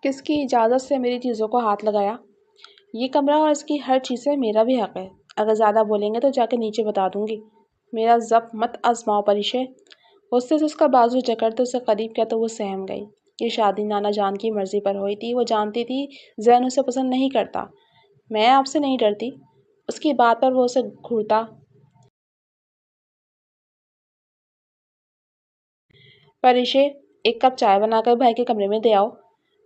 کس کی اجازت سے میری چیزوں کو ہاتھ لگایا؟ یہ کمرہ اور اس کی ہر چیز سے میرا بھی حق ہے۔ اگر زیادہ بولیں گے تو جا کے نیچے بتا دوں گی۔ میرا ضبط مت آزماؤ پریشے۔ غصے سے اس کا بازو جکڑتے اسے قریب کیا تو وہ سہم گئی۔ یہ شادی نانا جان کی مرضی پر ہوئی تھی۔ وہ جانتی تھی زین اسے پسند نہیں کرتا۔ میں آپ سے نہیں ڈرتی۔ اس کی بات پر وہ اسے گھورتا۔ پریشے، ایک کپ چائے بنا کر بھائی کے کمرے میں دے آؤ۔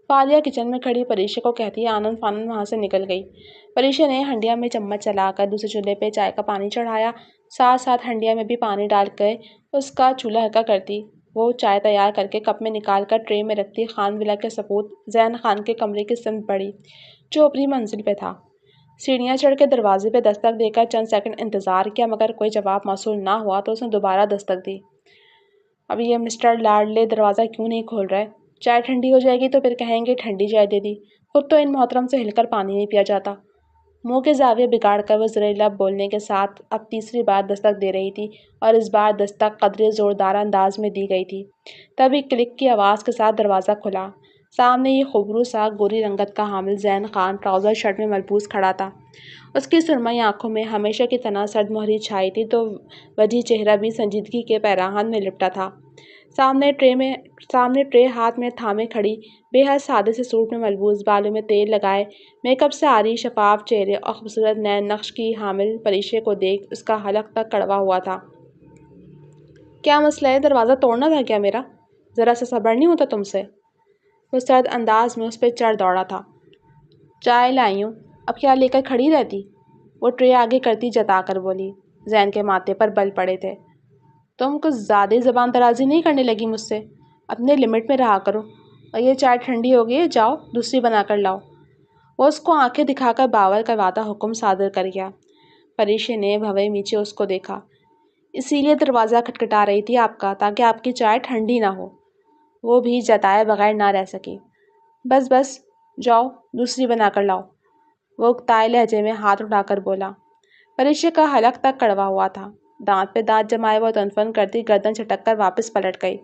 فالیہ کچن میں کھڑی پریشے کو کہتی آنند فانند وہاں سے نکل گئی۔ پریشے نے ہنڈیا میں چمچ چلا کر دوسرے چولہے پہ چائے کا پانی چڑھایا، ساتھ ساتھ ہنڈیا میں بھی پانی ڈال کے اس کا چولہا ہلکا کرتی۔ وہ چائے تیار کر کے کپ میں نکال کر ٹرے میں رکھتی۔ خان ولا کے سپوت زین خان کے کمرے کی سمت بڑھی جو اوپری منزل پہ تھا۔ سیڑھیاں چڑھ کے دروازے پہ دستک دے کر چند سیکنڈ انتظار کیا مگر کوئی جواب موصول نہ ہوا تو اس نے دوبارہ دستک دی۔ اب یہ مسٹر لاڈلے دروازہ کیوں نہیں کھول رہے؟ چائے ٹھنڈی ہو جائے گی تو پھر کہیں گے ٹھنڈی چائے دے دی۔ خود تو ان محترم سے ہل کر پانی نہیں پیا جاتا۔ منہ کے زاویے بگاڑ کر وہ زیر لب بولنے کے ساتھ اب تیسری بار دستک دے رہی تھی اور اس بار دستک قدرے زوردار انداز میں دی گئی تھی۔ تبھی کلک کی آواز کے ساتھ دروازہ کھلا۔ سامنے یہ خوبرو سا گوری رنگت کا حامل زین خان ٹراؤزر شرٹ میں ملبوس کھڑا تھا۔ اس کی سرمئی آنکھوں میں ہمیشہ کی طرح سرد مہری چھائی تھی تو وجہ چہرہ بھی سنجیدگی کے پیراہن میں لپٹا تھا۔ سامنے ٹرے ہاتھ میں تھامے کھڑی، بے حد سادے سے سوٹ میں ملبوس، بالوں میں تیل لگائے، میک اپ سے عاری شفاف چہرے اور خوبصورت نین نقش کی حامل پریشے کو دیکھ اس کا حلق تک کڑوا ہوا تھا۔ کیا مسئلہ ہے؟ دروازہ توڑنا تھا کیا میرا؟ ذرا سا صبر نہیں ہوتا تم سے؟ وہ سرد انداز میں اس پہ چڑھ دوڑا تھا۔ چائے لائی ہوں، اب کیا لے کر کھڑی رہتی؟ وہ ٹرے آگے کرتی جتا کر بولی۔ زین کے ماتھے پر بل پڑے تھے۔ تم کچھ زیادہ زبان درازی نہیں کرنے لگی مجھ سے؟ اپنے لمٹ میں رہا کرو۔ اور یہ چائے ٹھنڈی ہو گئی ہے، جاؤ دوسری بنا کر لاؤ۔ وہ اس کو آنکھیں دکھا کر باور کرواتا حکم صادر کر گیا۔ پریشے نے بھوے نیچے اس کو دیکھا۔ اسی لیے دروازہ کھٹکھٹا رہی تھی آپ کا، تاکہ آپ کی چائے ٹھنڈی نہ ہو۔ وہ بھی جتائے بغیر نہ رہ سکی۔ بس بس، جاؤ دوسری بنا کر لاؤ، وہ اکتائے لہجے میں ہاتھ اٹھا کر بولا۔ پریشے کا حلق تک کڑوا ہوا تھا۔ دانت پہ دانت جمائے وہ تنفن کرتی گردن جھٹک کر واپس پلٹ گئی۔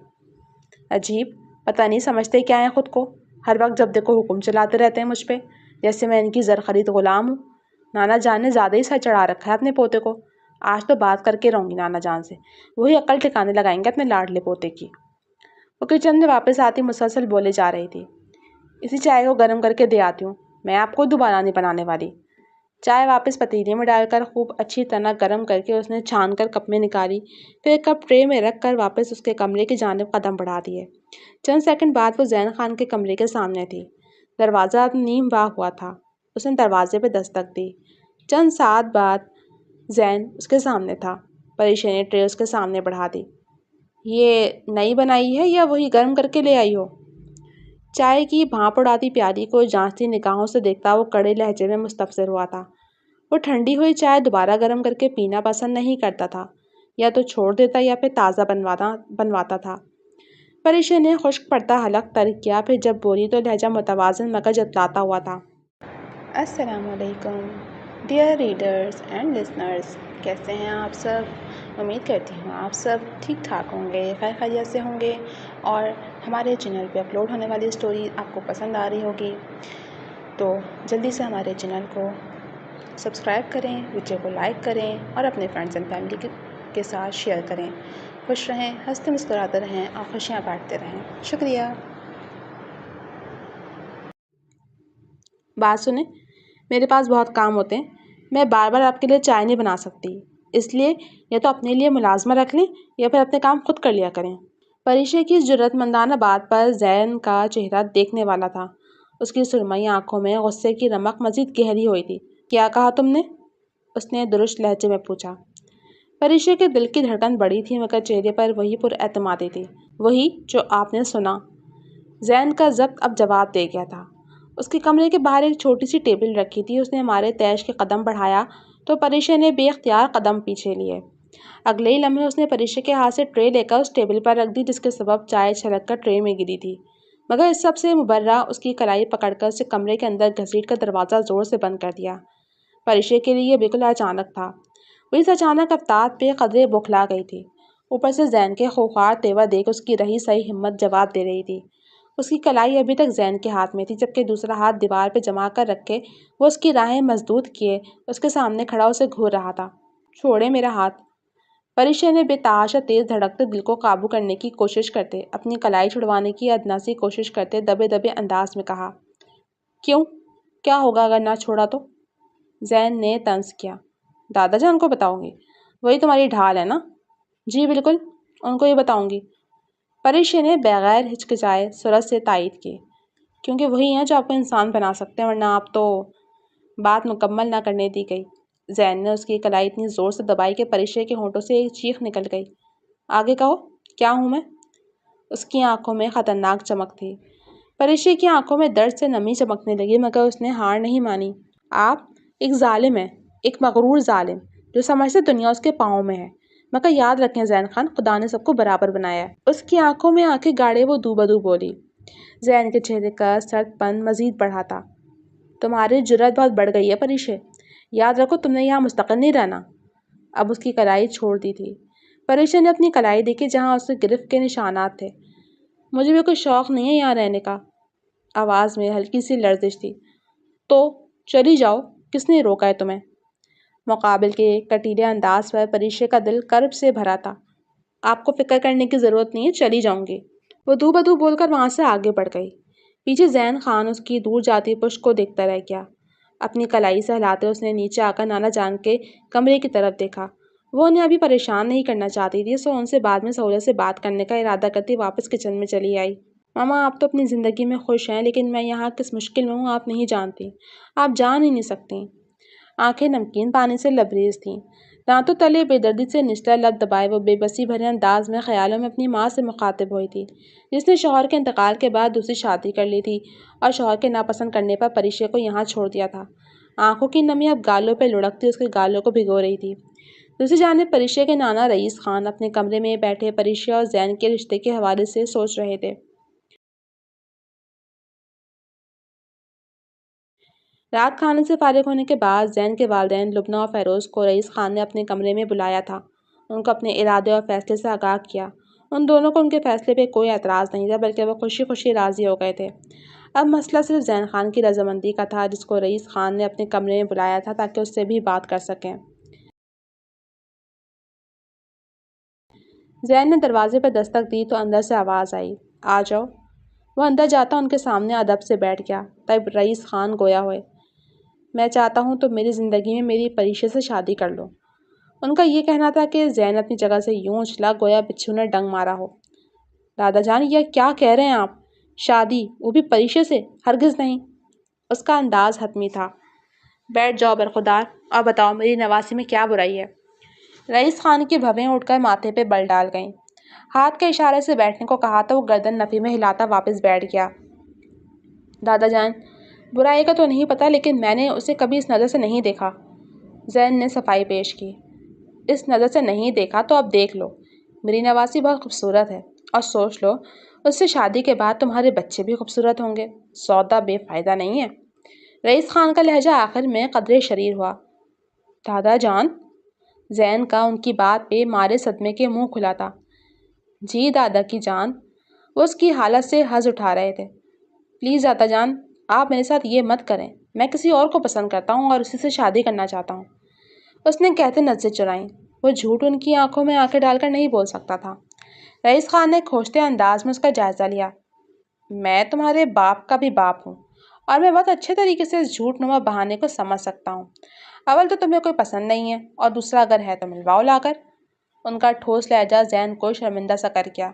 عجیب، پتہ نہیں سمجھتے کیا ہیں خود کو؟ ہر وقت جب دیکھو حکم چلاتے رہتے ہیں مجھ پہ، جیسے میں ان کی زر خرید غلام ہوں۔ نانا جان نے زیادہ ہی سر چڑھا رکھا ہے اپنے پوتے کو۔ آج تو بات کر کے رہوں گی نانا جان سے، وہی عقل ٹھکانے لگائیں گے اپنے لاڈلے پوتے کی۔ وہ کچن میں واپس آتی مسلسل بولے جا رہی تھی۔ اسی چائے کو گرم کر کے دے آتی ہوں، میں آپ کو دوبارہ نہیں بنانے والی۔ چائے واپس پتیلے میں ڈال کر خوب اچھی طرح گرم کر کے اس نے چھان کر کپ میں نکالی، پھر کپ ٹرے میں رکھ کر واپس اس کے کمرے کی جانب قدم بڑھا دیے۔ چند سیکنڈ بعد وہ زین خان کے کمرے کے سامنے تھی۔ دروازہ اب نیم واہ ہوا تھا۔ اس نے دروازے پہ دستک دی۔ چند ساتھ بعد زین اس کے سامنے تھا۔ پریشے نے ٹرے اس کے سامنے بڑھا دی۔ یہ نئی بنائی ہے یا وہی گرم کر کے لے آئی ہو؟ چائے کی بھاپ اڑاتی پیالی کو جانچتی نگاہوں سے دیکھتا وہ کڑے لہجے میں مستفسر ہوا تھا۔ وہ ٹھنڈی ہوئی چائے دوبارہ گرم کر کے پینا پسند نہیں کرتا تھا، یا تو چھوڑ دیتا یا پھر تازہ بنواتا تھا۔ پریشے نے خشک پڑتا حلق ترک کیا، پھر جب بولی تو لہجہ متوازن مگر جتلاتا ہوا تھا۔ السلام علیکم ڈیئر ریڈرز اینڈ لسنرز، کیسے ہیں آپ سب؟ امید کرتی ہوں آپ سب ٹھیک ٹھاک ہوں گے، خیر خیریت سے ہوں گے اور ہمارے چینل پہ اپلوڈ ہونے والی اسٹوری آپ کو پسند آ رہی ہوگی۔ تو جلدی سے ہمارے چینل کو سبسکرائب کریں، ویڈیو کو لائک کریں اور اپنے فرینڈز اینڈ فیملی کے ساتھ شیئر کریں۔ خوش رہیں، ہنستے مسکراتے رہیں اور خوشیاں بانٹتے رہیں۔ شکریہ۔ بات سنیں، میرے پاس بہت کام ہوتے ہیں، میں بار بار آپ کے لیے چائے نہیں بنا سکتی، اس لیے یا تو اپنے لیے ملازمہ رکھ لیں یا پھر اپنے کام خود کر لیا کریں۔ پریشے کی اس جرأت مندانہ بات پر زین کا چہرہ دیکھنے والا تھا۔ اس کی سرمئی آنکھوں میں غصے کی رمق مزید گہری ہوئی تھی۔ کیا کہا تم نے؟ اس نے درشت لہجے میں پوچھا۔ پریشے کے دل کی دھڑکن بڑی تھی مگر چہرے پر وہی پر اعتمادی تھی۔ وہی جو آپ نے سنا۔ زین کا ضبط اب جواب دے گیا تھا۔ اس کے کمرے کے باہر ایک چھوٹی سی ٹیبل رکھی تھی۔ اس نے مارے تیش کے قدم بڑھایا تو پریشے نے بے اختیار قدم پیچھے لیے۔ اگلے ہی لمحے اس نے پریشے کے ہاتھ سے ٹرے لے کر اس ٹیبل پر رکھ دی جس کے سبب چائے چھلک کر ٹرے میں گری تھی، مگر اس سب سے مبرہ اس کی کلائی پکڑ کر اسے کمرے کے اندر گھسیٹ کر دروازہ زور سے بند کر دیا۔ پریشے کے لیے یہ بالکل اچانک تھا۔ وہ اس اچانک افتاد پہ قدرے بوکھلا گئی تھی۔ اوپر سے زین کے خوخار تیور دیکھ اس کی رہی سہی ہمت جواب دے رہی تھی۔ اس کی کلائی ابھی تک زین کے ہاتھ میں تھی، جبکہ دوسرا ہاتھ دیوار پہ جما کر رکھے وہ اس کی راہیں مسدود کیے اس کے سامنے کھڑا اسے گھور رہا تھا۔ چھوڑے میرا ہاتھ! پریشا نے بے تحاشا تیز دھڑکتے دل کو قابو کرنے کی کوشش کرتے، اپنی کلائی چھڑوانے کی ادنا سی کوشش کرتے دبے دبے انداز میں کہا، کیوں؟ کیا ہوگا اگر نہ چھوڑا تو؟ زین نے طنز کیا، دادا جان کو بتاؤں گی؟ وہی تمہاری ڈھال ہے نا؟ جی بالکل، ان کو یہ بتاؤں گی۔ پریشا نے بغیر ہچکچائے صورت سے تائید کی، کیونکہ وہی ہیں جو آپ کو انسان بنا سکتے ہیں، ورنہ آپ تو… بات مکمل نہ کرنے دی گئی۔ زین نے اس کی کلائی اتنی زور سے دبائی کہ پریشا کے ہونٹوں سے ایک چیخ نکل گئی، آگے کہو، کیا ہوں میں؟ اس کی آنکھوں میں خطرناک چمک تھی۔ پریشا کی آنکھوں میں درد سے نمی چمکنے لگی، مگر اس نے ہار نہیں مانی۔ آپ ایک ظالم ہیں، ایک مغرور ظالم، جو سمجھتے دنیا اس کے پاؤں میں ہے۔ مگر یاد رکھیں زین خان، خدا نے سب کو برابر بنایا ہے۔ اس کی آنکھوں میں آنکھیں گاڑے وہ دو بدو بولی۔ زین کے چہرے کا سرد پن مزید بڑھا تھا۔ تمہاری جرأت بہت بڑھ گئی ہے پریشا، یاد رکھو تم نے یہاں مستقل نہیں رہنا۔ اب اس کی کلائی چھوڑ دی تھی۔ پریشا نے اپنی کلائی دیکھی جہاں اس کے گرفت کے نشانات تھے۔ مجھے بھی کوئی شوق نہیں ہے یہاں رہنے کا۔ آواز میں ہلکی سی لرزش تھی۔ تو چلی جاؤ، کس نے روکا ہے تمہیں؟ مقابل کے کٹیلے انداز پر پریشا کا دل کرب سے بھرا تھا۔ آپ کو فکر کرنے کی ضرورت نہیں ہے، چلی جاؤں گی۔ وہ دو بدو بول کر وہاں سے آگے بڑھ گئی۔ پیچھے زین خان اس کی دور جاتی پشت کو دیکھتا رہ گیا۔ اپنی کلائی سے ہلاتے اس نے نیچے آ کر نانا جان کے کمرے کی طرف دیکھا۔ وہ انہیں ابھی پریشان نہیں کرنا چاہتی تھی، سو ان سے بعد میں سہولت سے بات کرنے کا ارادہ کرتی واپس کچن میں چلی آئی۔ ماما، آپ تو اپنی زندگی میں خوش ہیں، لیکن میں یہاں کس مشکل میں ہوں آپ نہیں جانتی، آپ جان ہی نہیں سکتی۔ آنکھیں نمکین پانی سے لبریز تھیں، دانتوں تلے بے دردی سے نچلا لب دبائے وہ بے بسی بھرے انداز میں خیالوں میں اپنی ماں سے مخاطب ہوئی تھی، جس نے شوہر کے انتقال کے بعد دوسری شادی کر لی تھی اور شوہر کے ناپسند کرنے پر پریشا کو یہاں چھوڑ دیا تھا۔ آنکھوں کی نمی اب گالوں پہ لڑکتی اس کے گالوں کو بھگو رہی تھی۔ دوسری جانب پریشا کے نانا رئیس خان اپنے کمرے میں بیٹھے پریشا اور زین کے رشتے کے حوالے سے سوچ رہے تھے۔ رات کھانے سے فارغ ہونے کے بعد زین کے والدین لبنہ اور فیروز کو رئیس خان نے اپنے کمرے میں بلایا تھا، ان کو اپنے ارادے اور فیصلے سے آگاہ کیا۔ ان دونوں کو ان کے فیصلے پہ کوئی اعتراض نہیں تھا، بلکہ وہ خوشی خوشی راضی ہو گئے تھے۔ اب مسئلہ صرف زین خان کی رضامندی کا تھا، جس کو رئیس خان نے اپنے کمرے میں بلایا تھا تاکہ اس سے بھی بات کر سکیں۔ زین نے دروازے پہ دستک دی تو اندر سے آواز آئی، آ جاؤ۔ وہ اندر جاتا ان کے سامنے ادب سے بیٹھ گیا۔ تب رئیس خان گویا ہوئے، میں چاہتا ہوں تم میری زندگی میں میری پریشا سے شادی کر لو۔ ان کا یہ کہنا تھا کہ زین اپنی جگہ سے یوں اچھلا گویا بچھو نے ڈنگ مارا ہو۔ دادا جان، یہ کیا کہہ رہے ہیں آپ؟ شادی، وہ بھی پریشا سے؟ ہرگز نہیں۔ اس کا انداز حتمی تھا۔ بیٹھ جاؤ برخودار اور بتاؤ میری نواسی میں کیا برائی ہے؟ رئیس خان کی بھویں اٹھ کر ماتھے پہ بل ڈال گئیں۔ ہاتھ کے اشارے سے بیٹھنے کو کہا تو وہ گردن نفی میں ہلاتا واپس بیٹھ گیا۔ دادا جان، برائی کا تو نہیں پتا، لیکن میں نے اسے کبھی اس نظر سے نہیں دیکھا۔ زین نے صفائی پیش کی، اس نظر سے نہیں دیکھا تو اب دیکھ لو، میری نواسی بہت خوبصورت ہے، اور سوچ لو اس سے شادی کے بعد تمہارے بچے بھی خوبصورت ہوں گے۔ سودا بے فائدہ نہیں ہے۔ رئیس خان کا لہجہ آخر میں قدرے شریر ہوا۔ دادا جان؟ زین کا ان کی بات پہ مارے صدمے کے منہ کھلا تھا۔ جی دادا کی جان۔ وہ اس کی حالت سے حظ اٹھا رہے تھے۔ پلیز دادا جان، آپ میرے ساتھ یہ مت کریں، میں کسی اور کو پسند کرتا ہوں اور اسی سے شادی کرنا چاہتا ہوں۔ اس نے کہتے نظریں چرائیں۔ وہ جھوٹ ان کی آنکھوں میں آنکھیں ڈال کر نہیں بول سکتا تھا۔ رئیس خان نے کھوجتے انداز میں اس کا جائزہ لیا۔ میں تمہارے باپ کا بھی باپ ہوں، اور میں بہت اچھے طریقے سے اس جھوٹ نما بہانے کو سمجھ سکتا ہوں۔ اول تو تمہیں کوئی پسند نہیں ہے، اور دوسرا اگر ہے تو ملواؤ لا کر۔ ان کا ٹھوس لہجہ زین کو شرمندہ سا کر گیا۔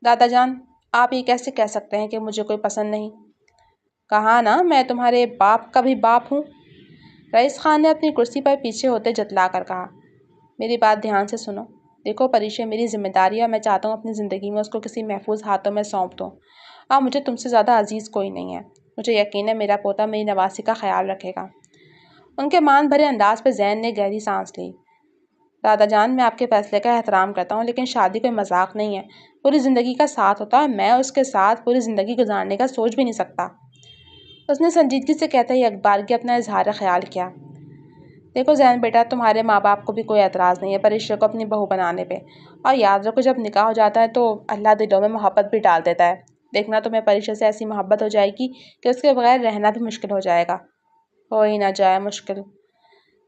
دادا جان، آپ یہ کیسے کہہ سکتے ہیں کہ مجھے کوئی پسند نہیں؟ کہا نا میں تمہارے باپ کا بھی باپ ہوں۔ رئیس خان نے اپنی کرسی پر پیچھے ہوتے جتلا کر کہا، میری بات دھیان سے سنو۔ دیکھو پریشا میری ذمہ داری ہے، اور میں چاہتا ہوں اپنی زندگی میں اس کو کسی محفوظ ہاتھوں میں سونپ دوں، اور مجھے تم سے زیادہ عزیز کوئی نہیں ہے۔ مجھے یقین ہے میرا پوتا میری نواسی کا خیال رکھے گا۔ ان کے مان بھرے انداز پہ زین نے گہری سانس لی۔ دادا جان، میں آپ کے فیصلے کا احترام کرتا ہوں، لیکن شادی کوئی مذاق نہیں ہے، پوری زندگی کا ساتھ ہوتا ہے، اور میں اس کے ساتھ پوری زندگی گزارنے کا سوچ بھی نہیں سکتا۔ اس نے سنجیدگی سے کہتے ہی یکبارگی اپنا اظہار خیال کیا۔ دیکھو زین بیٹا، تمہارے ماں باپ کو بھی کوئی اعتراض نہیں ہے پریشا کو اپنی بہو بنانے پہ، اور یاد رکھو جب نکاح ہو جاتا ہے تو اللہ دلوں میں محبت بھی ڈال دیتا ہے، دیکھنا تمہیں پریشا سے ایسی محبت ہو جائے گی کہ اس کے بغیر رہنا بھی مشکل ہو جائے گا۔ ہو ہی نہ جائے مشکل۔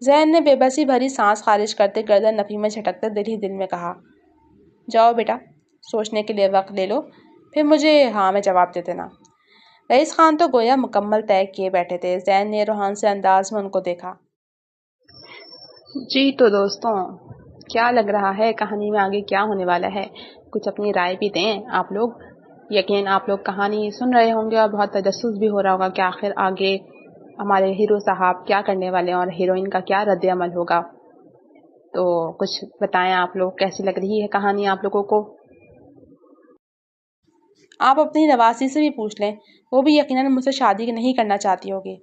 زین نے بے بسی بھری سانس خارج کرتے گردن نفی میں جھٹکتے دل ہی دل میں کہا، جاؤ بیٹا، سوچنے کے لیے وقت لے لو، پھر مجھے ہاں میں جواب دے دینا۔ رئیس خان تو گویا مکمل طے کیے بیٹھے تھے۔ زین نے روحان سے انداز میں ان کو دیکھا۔ جی تو دوستوں، کیا لگ رہا ہے کہانی میں آگے کیا ہونے والا ہے؟ کچھ اپنی رائے بھی دیں آپ لوگ۔ یقین آپ لوگ کہانی سن رہے ہوں گے اور بہت تجسس بھی ہو رہا ہوگا کہ آخر آگے ہمارے ہیرو صاحب کیا کرنے والے ہیں اور ہیروئن کا کیا رد عمل ہوگا۔ تو کچھ بتائیں آپ لوگ، کیسی لگ رہی ہے کہانی آپ لوگوں کو؟ آپ اپنی نواسی سے بھی پوچھ لیں، وہ بھی یقیناً مجھ سے شادی نہیں کرنا چاہتی ہوگی۔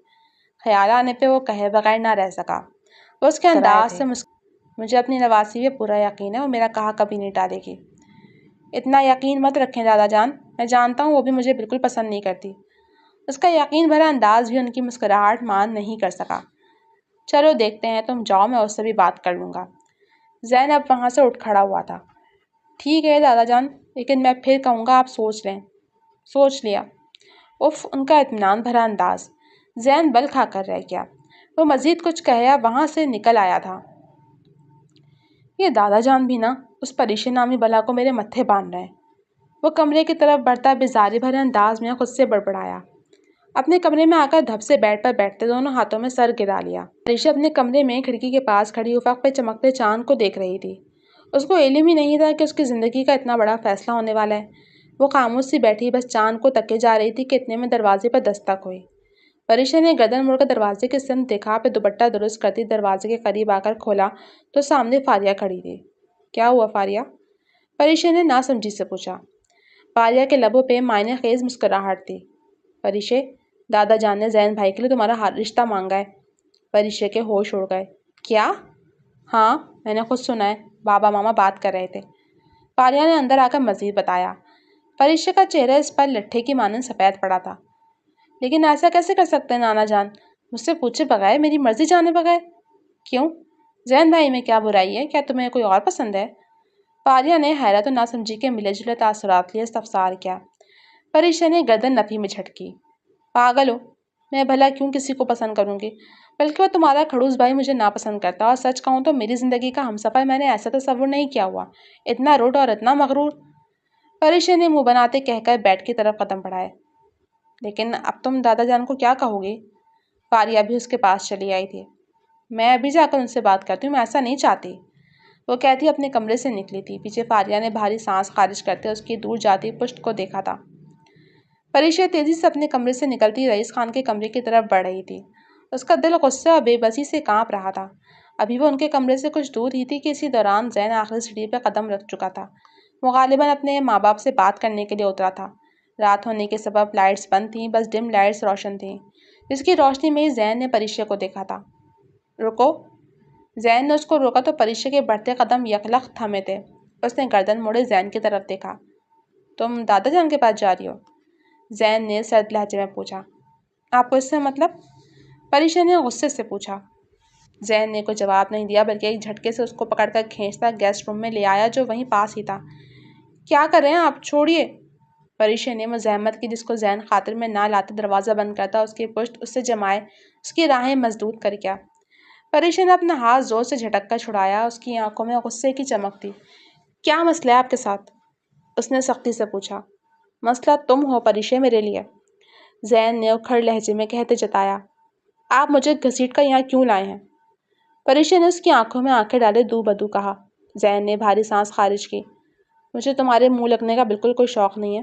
خیال آنے پہ وہ کہے بغیر نہ رہ سکا۔ وہ اس کے انداز سے مجھے اپنی نواسی پہ پورا یقین ہے، وہ میرا کہا کبھی نہیں ٹالے گی۔ اتنا یقین مت رکھیں دادا جان، میں جانتا ہوں وہ بھی مجھے بالکل پسند نہیں کرتی۔ اس کا یقین بھرا انداز بھی ان کی مسکراہٹ مان نہیں کر سکا۔ چلو دیکھتے ہیں، تم جاؤ، میں اس سے بھی بات کر لوں گا۔ زین اب وہاں سے اٹھ کھڑا ہوا تھا۔ ٹھیک ہے دادا جان، لیکن میں پھر کہوں گا آپ سوچ لیں۔ سوچ لیا۔ اف، ان کا اطمینان بھرا انداز۔ زین بل کھا کر رہ گیا۔ وہ مزید کچھ کہیا وہاں سے نکل آیا تھا۔ یہ دادا جان بھی نا اس پریشے نامی بلا کو میرے متھے باندھ رہے ہیں۔ وہ کمرے کی طرف بڑھتا بیزاری بھرے انداز میں خود سے بڑبڑایا۔ اپنے کمرے میں آ کر دھپ سے بیڈ پر بیٹھتے دونوں ہاتھوں میں سر گرا لیا۔ پریشا اپنے کمرے میں کھڑکی کے پاس کھڑی افق پہ چمکتے چاند کو دیکھ رہی تھی۔ اس کو علم ہی نہیں تھا کہ اس کی زندگی کا اتنا بڑا فیصلہ ہونے والا ہے۔ وہ خاموش سی بیٹھی بس چاند کو تکے جا رہی تھی کہ اتنے میں دروازے پر دستک ہوئی۔ پریشا نے گردن مڑ کر دروازے کی سمت دیکھا، پھر دوپٹہ درست کرتی دروازے کے قریب آ کر کھولا تو سامنے فاریہ کھڑی تھی۔ کیا ہوا فاریہ؟ پریشا نے ناسمجھی سے پوچھا۔ فاریہ کے لبوں پہ معنی خیز مسکراہٹ تھی۔ پریشا، دادا جان نے زین بھائی کے لیے تمہارا رشتہ مانگا ہے۔ پریشا کے ہوش اڑ گئے۔ کیا؟ ہاں، میں نے خود سنا ہے، بابا ماما بات کر رہے تھے۔ فاریہ نے اندر آ کر مزید بتایا۔ پریشا کا چہرہ اس پر لٹھے کی مانند سفید پڑا تھا۔ لیکن ایسا کیسے کر سکتے ہیں نانا جان، مجھ سے پوچھے بغیر، میری مرضی جانے بغیر؟ کیوں؟ زین بھائی میں کیا برائی ہے؟ کیا تمہیں کوئی اور پسند ہے؟ فاریہ نے حیرت و ناسمجھی کے ملے جلے تاثرات لیے استفسار کیا۔ پریشا نے گردن نفی میں جھٹکی۔ پاگل ہو، میں بھلا کیوں کسی کو پسند کروں گی؟ بلکہ وہ تمہارا کھڑوس بھائی مجھے ناپسند کرتا، اور سچ کہوں تو میری زندگی کا ہمسفر میں نے ایسا تصور نہیں کیا ہوا، اتنا روڈ اور اتنا مغرور۔ پریشا نے منہ بناتے کہہ کر بیڈ کی طرف قدم بڑھائے۔ لیکن اب تم دادا جان کو کیا کہو گی؟ فاریہ بھی اس کے پاس چلی آئی تھی۔ میں ابھی جا کر ان سے بات کرتی ہوں، میں ایسا نہیں چاہتی، وہ کہتی اپنے کمرے سے نکلی تھی۔ پیچھے فاریہ نے بھاری سانس خارج کرتے اس کی دور جاتی پشت کو دیکھا تھا۔ پریشا تیزی سے اپنے کمرے سے نکلتی رئیس خان کے کمرے کی طرف بڑھ رہی تھی۔ اس کا دل غصے اور بے بسی سے کانپ رہا تھا۔ ابھی وہ ان کے کمرے سے کچھ دور ہی تھی کہ اسی دوران زین آخری سیڑھی پہ قدم رکھ چکا تھا۔ وہ غالباً اپنے ماں باپ سے بات کرنے کے لیے اترا تھا۔ رات ہونے کے سبب لائٹس بند تھیں، بس ڈم لائٹس روشن تھیں، جس کی روشنی میں ہی زین نے پریشا کو دیکھا تھا۔ رکو! زین نے اس کو روکا تو پریشا کے بڑھتے قدم یکلخت تھمے تھے۔ اس نے گردن موڑے زین کی طرف دیکھا۔ تم دادا جان کے پاس جا رہی ہو؟ زین نے سرد لہجے میں پوچھا۔ آپ کو اس سے مطلب؟ پریشا نے غصے سے پوچھا۔ زین نے کوئی جواب نہیں دیا بلکہ ایک جھٹکے سے اس کو پکڑ کر کھینچتا گیسٹ روم میں لے آیا جو وہیں پاس ہی تھا۔ کیا کر رہے ہیں آپ؟ چھوڑیے! پریشا نے مزاحمت کی، جس کو زین خاطر میں نہ لاتے دروازہ بند کرتا، اس کی پشت اس سے جمائے اس کی راہیں مسدود کر گیا۔ پریشا نے اپنا ہاتھ زور سے جھٹک کر چھڑایا۔ اس کی آنکھوں میں غصے کی چمک تھی۔ کیا مسئلہ ہے آپ کے ساتھ؟ اس نے سختی سے پوچھا۔ مسئلہ تم ہو پریشا میرے لیے، زین نے اکھڑ لہجے میں کہتے جتایا۔ آپ مجھے گھسیٹ کر یہاں کیوں لائے ہیں؟ پریشا نے اس کی آنکھوں میں آنکھیں ڈالے دو بدو کہا۔ زین نے بھاری سانس خارج کی۔ مجھے تمہارے منہ لگنے کا بالکل کوئی شوق نہیں ہے،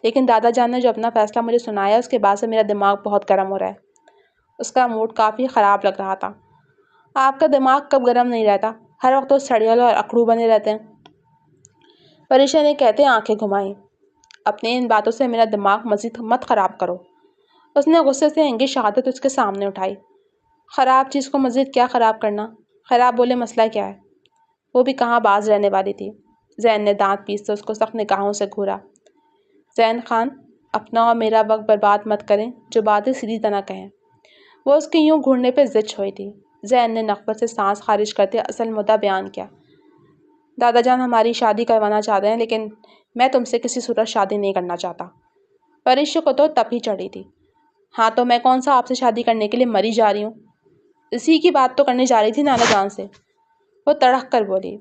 لیکن دادا جان نے جو اپنا فیصلہ مجھے سنایا اس کے بعد سے میرا دماغ بہت گرم ہو رہا ہے۔ اس کا موڈ کافی خراب لگ رہا تھا۔ آپ کا دماغ کب گرم نہیں رہتا؟ ہر وقت تو سڑیل اور اکڑو بنے رہتے ہیں، پریشا نے کہتے آنکھیں گھمائیں۔ اپنے ان باتوں سے میرا دماغ مزید مت خراب کرو۔ اس نے غصے سے انگی شہادت اس کے سامنے اٹھائی۔ خراب چیز کو مزید کیا خراب کرنا؟ خراب بولے مسئلہ کیا ہے؟ وہ بھی کہاں باز رہنے والی تھی۔ زین نے دانت پیستے اس کو سخت نگاہوں سے گھورا۔ زین خان، اپنا اور میرا وقت برباد مت کریں، جو باتیں سیدھی طرح کہیں۔ وہ اس کے یوں گھورنے پہ زچ ہوئی تھی۔ زین نے نخوت سے سانس خارج کرتے اصل مدعا بیان کیا۔ دادا جان ہماری شادی کروانا چاہتے ہیں، لیکن میں تم سے کسی صورت شادی نہیں کرنا چاہتا۔ پریشا کو تو تپ ہی چڑھی تھی۔ ہاں تو میں کون سا آپ سے شادی کرنے کے لیے مری جا رہی ہوں، اسی کی بات تو کرنے جا رہی تھی نانا جان سے، وہ تڑک کر بولی۔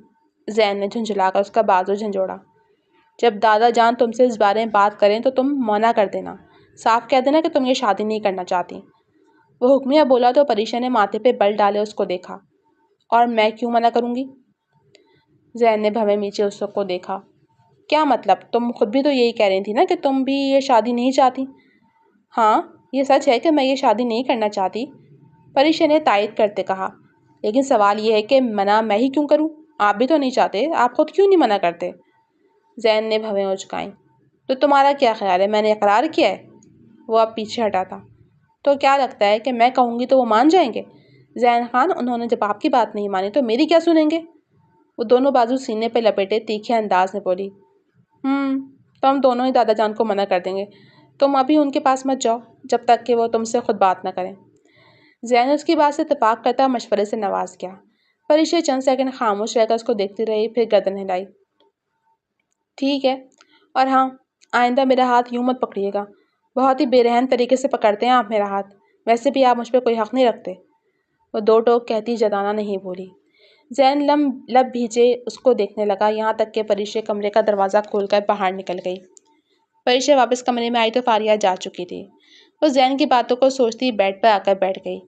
زین نے جھنجھلا کر اس کا بازو جھنجھوڑا۔ جب دادا جان تم سے اس بارے میں بات کریں تو تم منع کر دینا، صاف کہہ دینا کہ تم یہ شادی نہیں کرنا چاہتی۔ وہ حکمیہ بولا تو پریشا نے ماتھے پہ بل ڈالے اس کو دیکھا۔ اور میں کیوں منع کروں گی؟ زین نے بھویں نیچے اس کو دیکھا۔ کیا مطلب؟ تم خود بھی تو یہی کہہ رہی تھی نا کہ تم بھی یہ شادی نہیں چاہتی۔ ہاں یہ سچ ہے کہ میں یہ شادی نہیں کرنا چاہتی، پریشا نے تائید کرتے کہا، لیکن سوال یہ ہے کہ منع میں ہی کیوں کروں؟ آپ بھی تو نہیں چاہتے، آپ خود کیوں نہیں منع کرتے؟ زین نے بھویں اچکائیں۔ تو تمہارا کیا خیال ہے، میں نے اقرار کیا ہے؟ وہ اب پیچھے ہٹا تھا۔ تو کیا لگتا ہے کہ میں کہوں گی تو وہ مان جائیں گے؟ زین خان، انہوں نے جب آپ کی بات نہیں مانی تو میری کیا سنیں گے؟ وہ دونوں بازو سینے پہ لپیٹے تیکھے انداز میں بولی۔ تو ہم دونوں ہی دادا جان کو منع کر دیں گے، تم ابھی ان کے پاس مت جاؤ جب تک کہ وہ تم سے خود بات نہ کریں۔ زین نے اس کی بات سے اتفاق کرتا مشورے سے نواز کیا۔ پریشا چند سیکنڈ خاموش رہ کر اس کو دیکھتی رہی، پھر گردن ہلائی۔ ٹھیک ہے، اور ہاں آئندہ میرا ہاتھ یوں مت پکڑیے گا، بہت ہی بے رحم طریقے سے پکڑتے ہیں آپ میرا ہاتھ، ویسے بھی آپ مجھ پہ کوئی حق نہیں رکھتے۔ وہ دو ٹوک کہتی جتانا نہیں بولی۔ زین لب بھیجے اس کو دیکھنے لگا، یہاں تک کہ پریشا کمرے کا دروازہ کھول کر باہر نکل گئی۔ پریشا واپس کمرے میں آئی تو فاریہ جا چکی تھی۔ وہ زین کی باتوں کو سوچتی بیڈ پر آ کر بیٹھ گئی۔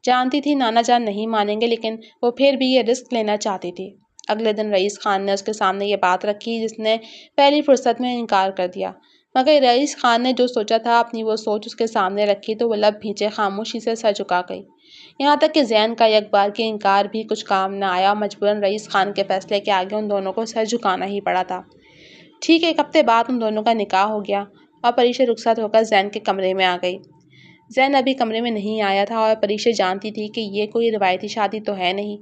جانتی تھی نانا جان نہیں مانیں گے، لیکن وہ پھر بھی یہ رسک لینا چاہتی تھی۔ اگلے دن رئیس خان نے اس کے سامنے یہ بات رکھی جس نے پہلی فرصت میں انکار کر دیا، مگر رئیس خان نے جو سوچا تھا اپنی وہ سوچ اس کے سامنے رکھی تو وہ لب بھیجے خاموشی سے سر جھکا گئی۔ یہاں تک کہ زین کا یک بار کے انکار بھی کچھ کام نہ آیا، مجبوراً رئیس خان کے فیصلے کے آگے ان دونوں کو سر جھکانا ہی پڑا تھا۔ ٹھیک 1 ہفتے بعد ان دونوں کا نکاح ہو گیا اور پریشا رخصت ہو کر زین کے کمرے میں آ گئی۔ زین ابھی کمرے میں نہیں آیا تھا اور پریشا جانتی تھی کہ یہ کوئی روایتی شادی تو ہے نہیں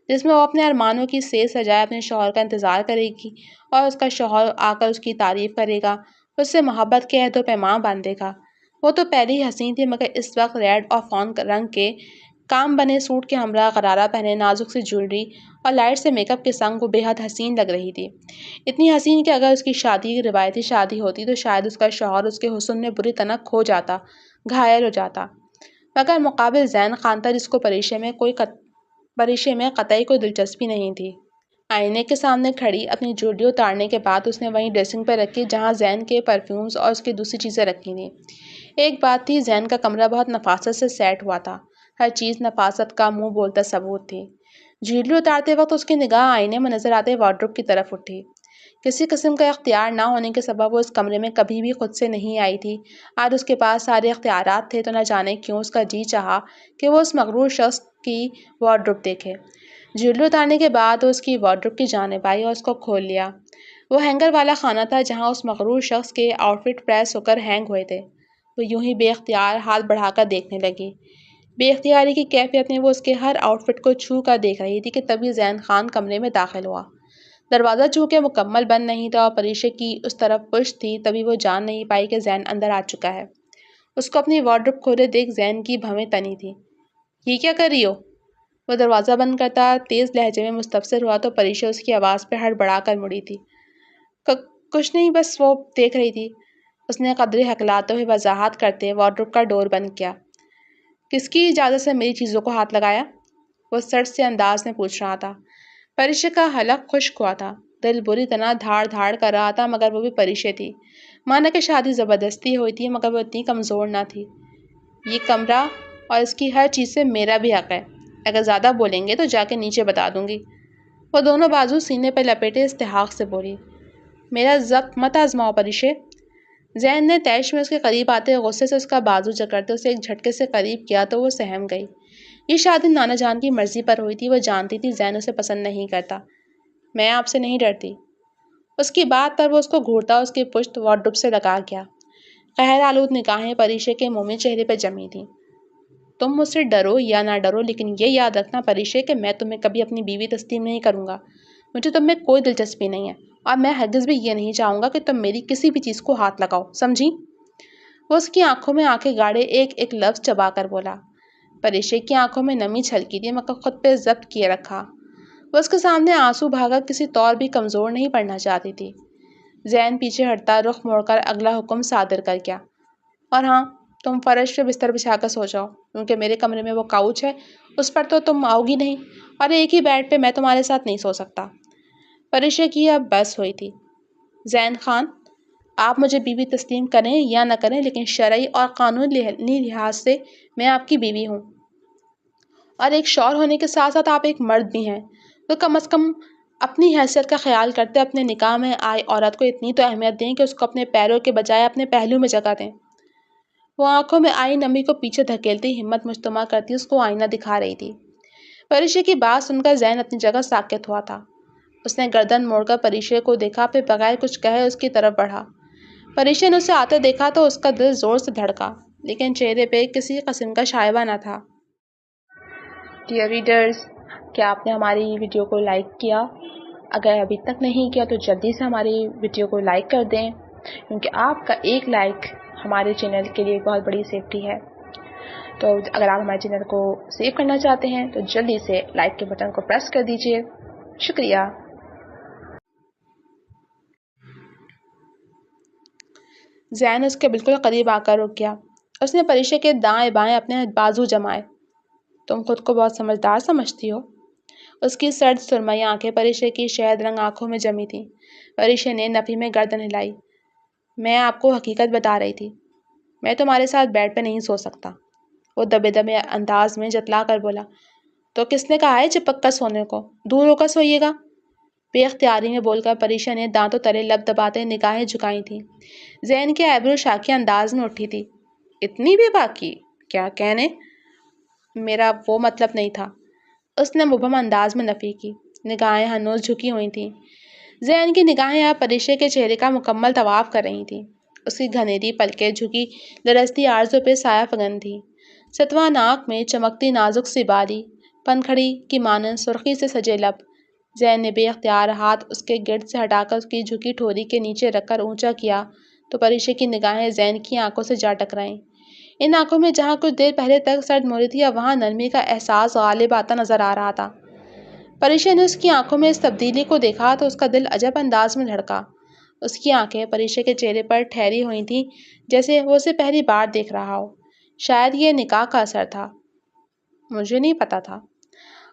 جس میں وہ اپنے ارمانوں کی سیج سجائے اپنے شوہر کا انتظار کرے گی اور اس کا شوہر آ کر اس کی تعریف کرے گا، اس سے محبت کے عہد و پیمان باندھے گا۔ وہ تو پہلے ہی حسین تھی، مگر اس وقت ریڈ اور فون رنگ کے کام بنے سوٹ کے ہمراہ غرارہ پہنے نازک سی جویلری اور لائٹ سے میک اپ کے سنگ وہ بے حد حسین لگ رہی تھی، اتنی حسین کہ اگر اس کی شادی روایتی شادی ہوتی تو شاید اس کا شوہر اس کے حسن میں بری طرح کھو جاتا، گھائل ہو جاتا، مگر مقابل زین خان تھا جس کو پریشا میں قطعی کوئی دلچسپی نہیں تھی۔ آئینے کے سامنے کھڑی اپنی جویلری اتارنے کے بعد اس نے وہیں ڈریسنگ پہ رکھی جہاں زین کے پرفیومز اور اس کی دوسری چیزیں رکھی تھیں۔ ایک بات تھی، زین کا کمرہ بہت نفاست سے سیٹ ہوا تھا، ہر چیز نفاست کا منہ بولتا ثبوت تھی۔ جویلری اتارتے وقت اس کی نگاہ آئینے میں نظر آتے وارڈروب کی طرف اٹھی۔ کسی قسم کا اختیار نہ ہونے کے سبب وہ اس کمرے میں کبھی بھی خود سے نہیں آئی تھی، آج اس کے پاس سارے اختیارات تھے تو نہ جانے کیوں اس کا جی چاہا کہ وہ اس مغرور شخص کی وارڈروب دیکھے۔ جویلری اتارنے کے بعد وہ اس کی وارڈروب کی جانب آئی اور اس کو کھول لیا۔ وہ ہینگر والا خانہ تھا جہاں اس مغرور شخص کے آؤٹ فٹ پریس ہو کر ہینگ ہوئے تھے۔ وہ یوں ہی بے اختیار ہاتھ بڑھا کر دیکھنے لگی۔ بے اختیاری کی کیفیت میں وہ اس کے ہر آؤٹ فٹ کو چھو کر دیکھ رہی تھی کہ تبھی زین خان کمرے میں داخل ہوا۔ دروازہ چونکہ مکمل بند نہیں تھا اور پریشا کی اس طرف پشت تھی، تبھی وہ جان نہیں پائی کہ زین اندر آ چکا ہے۔ اس کو اپنی وارڈروب کھولے دیکھ زین کی بھویں تنی تھی۔ یہ کیا کر رہی ہو؟ وہ دروازہ بند کرتا تیز لہجے میں مستفسر ہوا تو پریشا اس کی آواز پہ ہڑبڑا کر مڑی تھی۔ کچھ نہیں، بس وہ دیکھ رہی تھی، اس نے قدرے ہکلاتے ہوئے وضاحت کرتے وارڈروب کا ڈور بند کیا۔ کس کی اجازت سے میری چیزوں کو ہاتھ لگایا؟ وہ سرد سے انداز میں پوچھ رہا تھا۔ پریشا کا حلق خشک ہوا تھا، دل بری طرح دھاڑ دھاڑ کر رہا تھا، مگر وہ بھی پریشا تھی۔ مانا کہ شادی زبردستی ہوئی تھی، مگر وہ اتنی کمزور نہ تھی۔ یہ کمرہ اور اس کی ہر چیز سے میرا بھی حق ہے، اگر زیادہ بولیں گے تو جا کے نیچے بتا دوں گی۔ وہ دونوں بازو سینے پہ لپیٹے استحقاق سے بولی۔ میرا ضبط مت آزماؤ پریشا۔ زین نے تیش میں اس کے قریب آتے غصے سے اس کا بازو جکڑتے اسے ایک جھٹکے سے قریب کیا تو وہ سہم گئی۔ یہ شادی نانا جان کی مرضی پر ہوئی تھی، وہ جانتی تھی زین اسے پسند نہیں کرتا۔ میں آپ سے نہیں ڈرتی۔ اس کی بات پر وہ اس کو گھورتا اس کی پشت وارڈروب سے لگا گیا۔ قہر آلود نگاہیں پریشا کے مومن چہرے پہ جمی تھیں۔ تم مجھ سے ڈرو یا نہ ڈرو، لیکن یہ یاد رکھنا پریشا کہ میں تمہیں کبھی اپنی بیوی تسلیم نہیں کروں گا۔ مجھے تم میں کوئی دلچسپی نہیں ہے اور میں ہرگز بھی یہ نہیں چاہوں گا کہ تم میری کسی بھی چیز کو ہاتھ لگاؤ، سمجھی؟ وہ اس کی آنکھوں میں آنکھیں گاڑے ایک ایک لفظ چبا کر بولا۔ پریشا کی آنکھوں میں نمی چھلکی تھی، مگر خود پہ ضبط کیے رکھا۔ وہ اس کے سامنے آنسو بہا کسی طور بھی کمزور نہیں پڑنا چاہتی تھی۔ زین پیچھے ہٹتا رخ موڑ کر اگلا حکم صادر کر گیا۔ اور ہاں، تم فرش پہ بستر بچھا کر سو جاؤ، کیونکہ میرے کمرے میں وہ کاؤچ ہے، اس پر تو تم آؤ گی نہیں، اور ایک ہی بیڈ پہ میں تمہارے ساتھ نہیں سو سکتا۔ پریشا کی اب بس ہوئی تھی۔ زین خان، آپ مجھے بیوی تسلیم کریں یا نہ کریں، لیکن شرعی اور قانونی لحاظ سے میں آپ کی بیوی ہوں، اور ایک شوہر ہونے کے ساتھ ساتھ آپ ایک مرد بھی ہیں، تو کم از کم اپنی حیثیت کا خیال کرتے اپنے نکاح میں آئی عورت کو اتنی تو اہمیت دیں کہ اس کو اپنے پیروں کے بجائے اپنے پہلو میں جگہ دیں۔ وہ آنکھوں میں آئی نمی کو پیچھے دھکیلتی ہمت مجتمع کرتی اس کو آئینہ دکھا رہی تھی۔ پریشے کی بات سن کر زین اپنی جگہ ساکت ہوا تھا۔ اس نے گردن موڑ کر پریشے کو دیکھا، پھر بغیر کچھ کہے اس کی طرف بڑھا۔ پریشے نے اسے آتے دیکھا تو اس کا دل زور سے دھڑکا، لیکن چہرے پہ کسی قسم کا شائبہ نہ تھا۔ ڈیئر ریڈرز، کیا آپ نے ہماری ویڈیو کو لائک کیا؟ اگر ابھی تک نہیں کیا تو جلدی سے ہماری ویڈیو کو لائک کر دیں، کیونکہ آپ کا ایک لائک ہمارے چینل کے لیے بہت بڑی سیفٹی ہے۔ تو اگر آپ ہمارے چینل کو سیو کرنا چاہتے ہیں تو جلدی سے لائک کے بٹن کو پریس کر دیجیے۔ شکریہ۔ زین اس کے بالکل قریب آ کر رک گیا۔ اس نے پریشے کے دائیں بائیں اپنے بازو جمائے۔ تم خود کو بہت سمجھدار سمجھتی ہو؟ اس کی سرد سرمئی آنکھیں پریشے کی شہد رنگ آنکھوں میں جمی تھیں۔ پریشے نے نفی میں گردن ہلائی۔ میں آپ کو حقیقت بتا رہی تھی، میں تمہارے ساتھ بیڈ پہ نہیں سو سکتا، وہ دبے دبے انداز میں جتلا کر بولا۔ تو کس نے کہا ہے چپک کر سونے کو؟ دور ہو کر سوئیے گا، بے اختیاری میں بول کر پریشا نے دانتوں تلے لب دباتے نگاہیں جھکائی تھیں۔ زین کے ایبرو شاکی انداز میں اٹھی تھی۔ اتنی بھی باقی کیا کہنے؟ میرا وہ مطلب نہیں تھا، اس نے مبہم انداز میں نفی کی۔ نگاہیں ہنوز جھکی ہوئی تھیں۔ زین کی نگاہیں اب پریشے کے چہرے کا مکمل طواف کر رہی تھیں۔ اس کی گھنیری پلکیں جھکی لرزتی آرزو پہ سایہ فگن تھی۔ ستواں ناک میں چمکتی نازک سی بالی، پنکھڑی کی مانند سرخی سے سجے لب۔ زین نے بے اختیار ہاتھ اس کے گرد سے ہٹا کر اس کی جھکی ٹھوری کے نیچے رکھ کر اونچا کیا تو پریشے کی نگاہیں زین کی آنکھوں سے جا ٹکرائیں۔ ان آنکھوں میں جہاں کچھ دیر پہلے تک سرد موری تھی، اب وہاں نرمی کا احساس غالب آتا نظر آ رہا تھا۔ پریشے نے اس کی آنکھوں میں اس تبدیلی کو دیکھا تو اس کا دل عجب انداز میں دھڑکا۔ اس کی آنکھیں پریشے کے چہرے پر ٹھہری ہوئی تھیں، جیسے وہ اسے پہلی بار دیکھ رہا ہو۔ شاید یہ نکاح کا اثر تھا۔ مجھے نہیں پتا تھا۔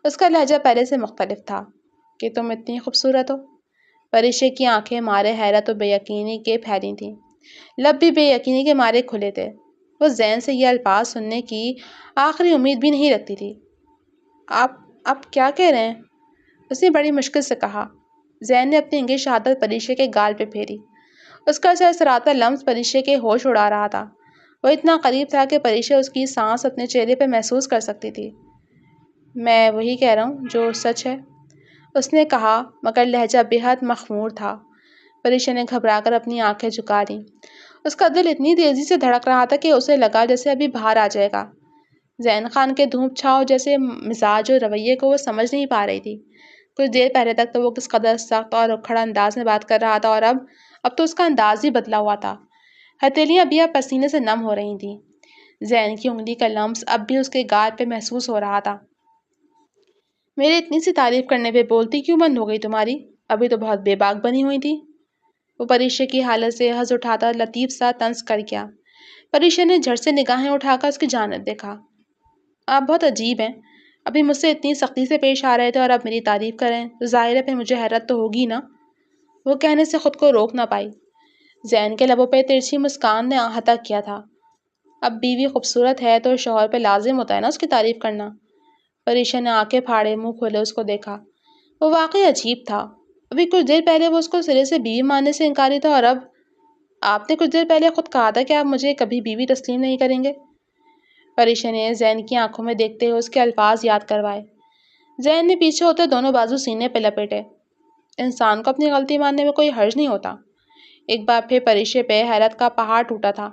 اس کا لہجہ پہلے سے مختلف تھا کہ تم اتنی خوبصورت ہو۔ پریشے کی آنکھیں مارے حیرت و بے یقینی کے پھیلی تھیں، لب بھی بے یقینی کے مارے کھلے تھے۔ وہ زین سے یہ الفاظ سننے کی آخری امید بھی نہیں رکھتی تھی۔ آپ کیا کہہ رہے ہیں؟ اس نے بڑی مشکل سے کہا۔ زین نے اپنی انگلی شہادت پریشے کے گال پہ پھیری۔ اس کا سرسراتا لمس پریشے کے ہوش اڑا رہا تھا۔ وہ اتنا قریب تھا کہ پریشا اس کی سانس اپنے چہرے پہ محسوس کر سکتی تھی۔ میں وہی کہہ رہا ہوں جو سچ ہے، اس نے کہا، مگر لہجہ بے حد مخمور تھا۔ پریشا نے گھبرا کر اپنی آنکھیں جھکا لیں۔ اس کا دل اتنی تیزی سے دھڑک رہا تھا کہ اسے لگا جیسے ابھی باہر آ جائے گا۔ زین خان کے دھوپ چھاؤ جیسے مزاج اور رویے کو وہ سمجھ نہیں پا رہی تھی۔ کچھ دیر پہلے تک تو وہ کس قدر سخت اور اکھڑا انداز میں بات کر رہا تھا، اور اب تو اس کا انداز ہی بدلا ہوا تھا۔ ہتھیلیاں بھی اب پسینے سے نم ہو رہی تھیں۔ زین کی انگلی کا لمس اب بھی اس کے گال پہ محسوس ہو رہا تھا۔ میرے اتنی سی تعریف کرنے پہ بولتی کیوں بند ہو گئی تمہاری؟ ابھی تو بہت بے باک بنی ہوئی تھی۔ وہ پریشے کی حالت سے ہنس اٹھاتا لطیف سا طنز کر گیا۔ پریشے نے جھٹ سے نگاہیں اٹھا کر اس کی جانب دیکھا۔ آپ بہت عجیب ہیں، ابھی مجھ سے اتنی سختی سے پیش آ رہے تھے اور اب میری تعریف کریں تو ظاہر ہے پھر مجھے حیرت تو ہوگی نا۔ وہ کہنے سے خود کو روک نہ پائی۔ زین کے لبوں پہ ترچھی مسکان نے احاطہ کیا تھا۔ اب بیوی خوبصورت ہے تو شوہر پہ لازم ہوتا ہے نا اس کی تعریف کرنا۔ پریشا نے آنکھیں پھاڑے منہ کھولے اس کو دیکھا۔ وہ واقعی عجیب تھا۔ ابھی کچھ دیر پہلے وہ اس کو سرے سے بیوی ماننے سے انکاری تھا، اور اب آپ نے کچھ دیر پہلے خود کہا تھا کہ آپ مجھے کبھی بیوی تسلیم نہیں کریں گے۔ پریشا نے زین کی آنکھوں میں دیکھتے ہوئے اس کے الفاظ یاد کروائے۔ زین نے پیچھے ہوتے دونوں بازو سینے پہ لپیٹے۔ انسان کو اپنی غلطی ماننے میں کوئی حرج نہیں ہوتا۔ ایک بار پھر پریشے پہ حیرت کا پہاڑ ٹوٹا تھا۔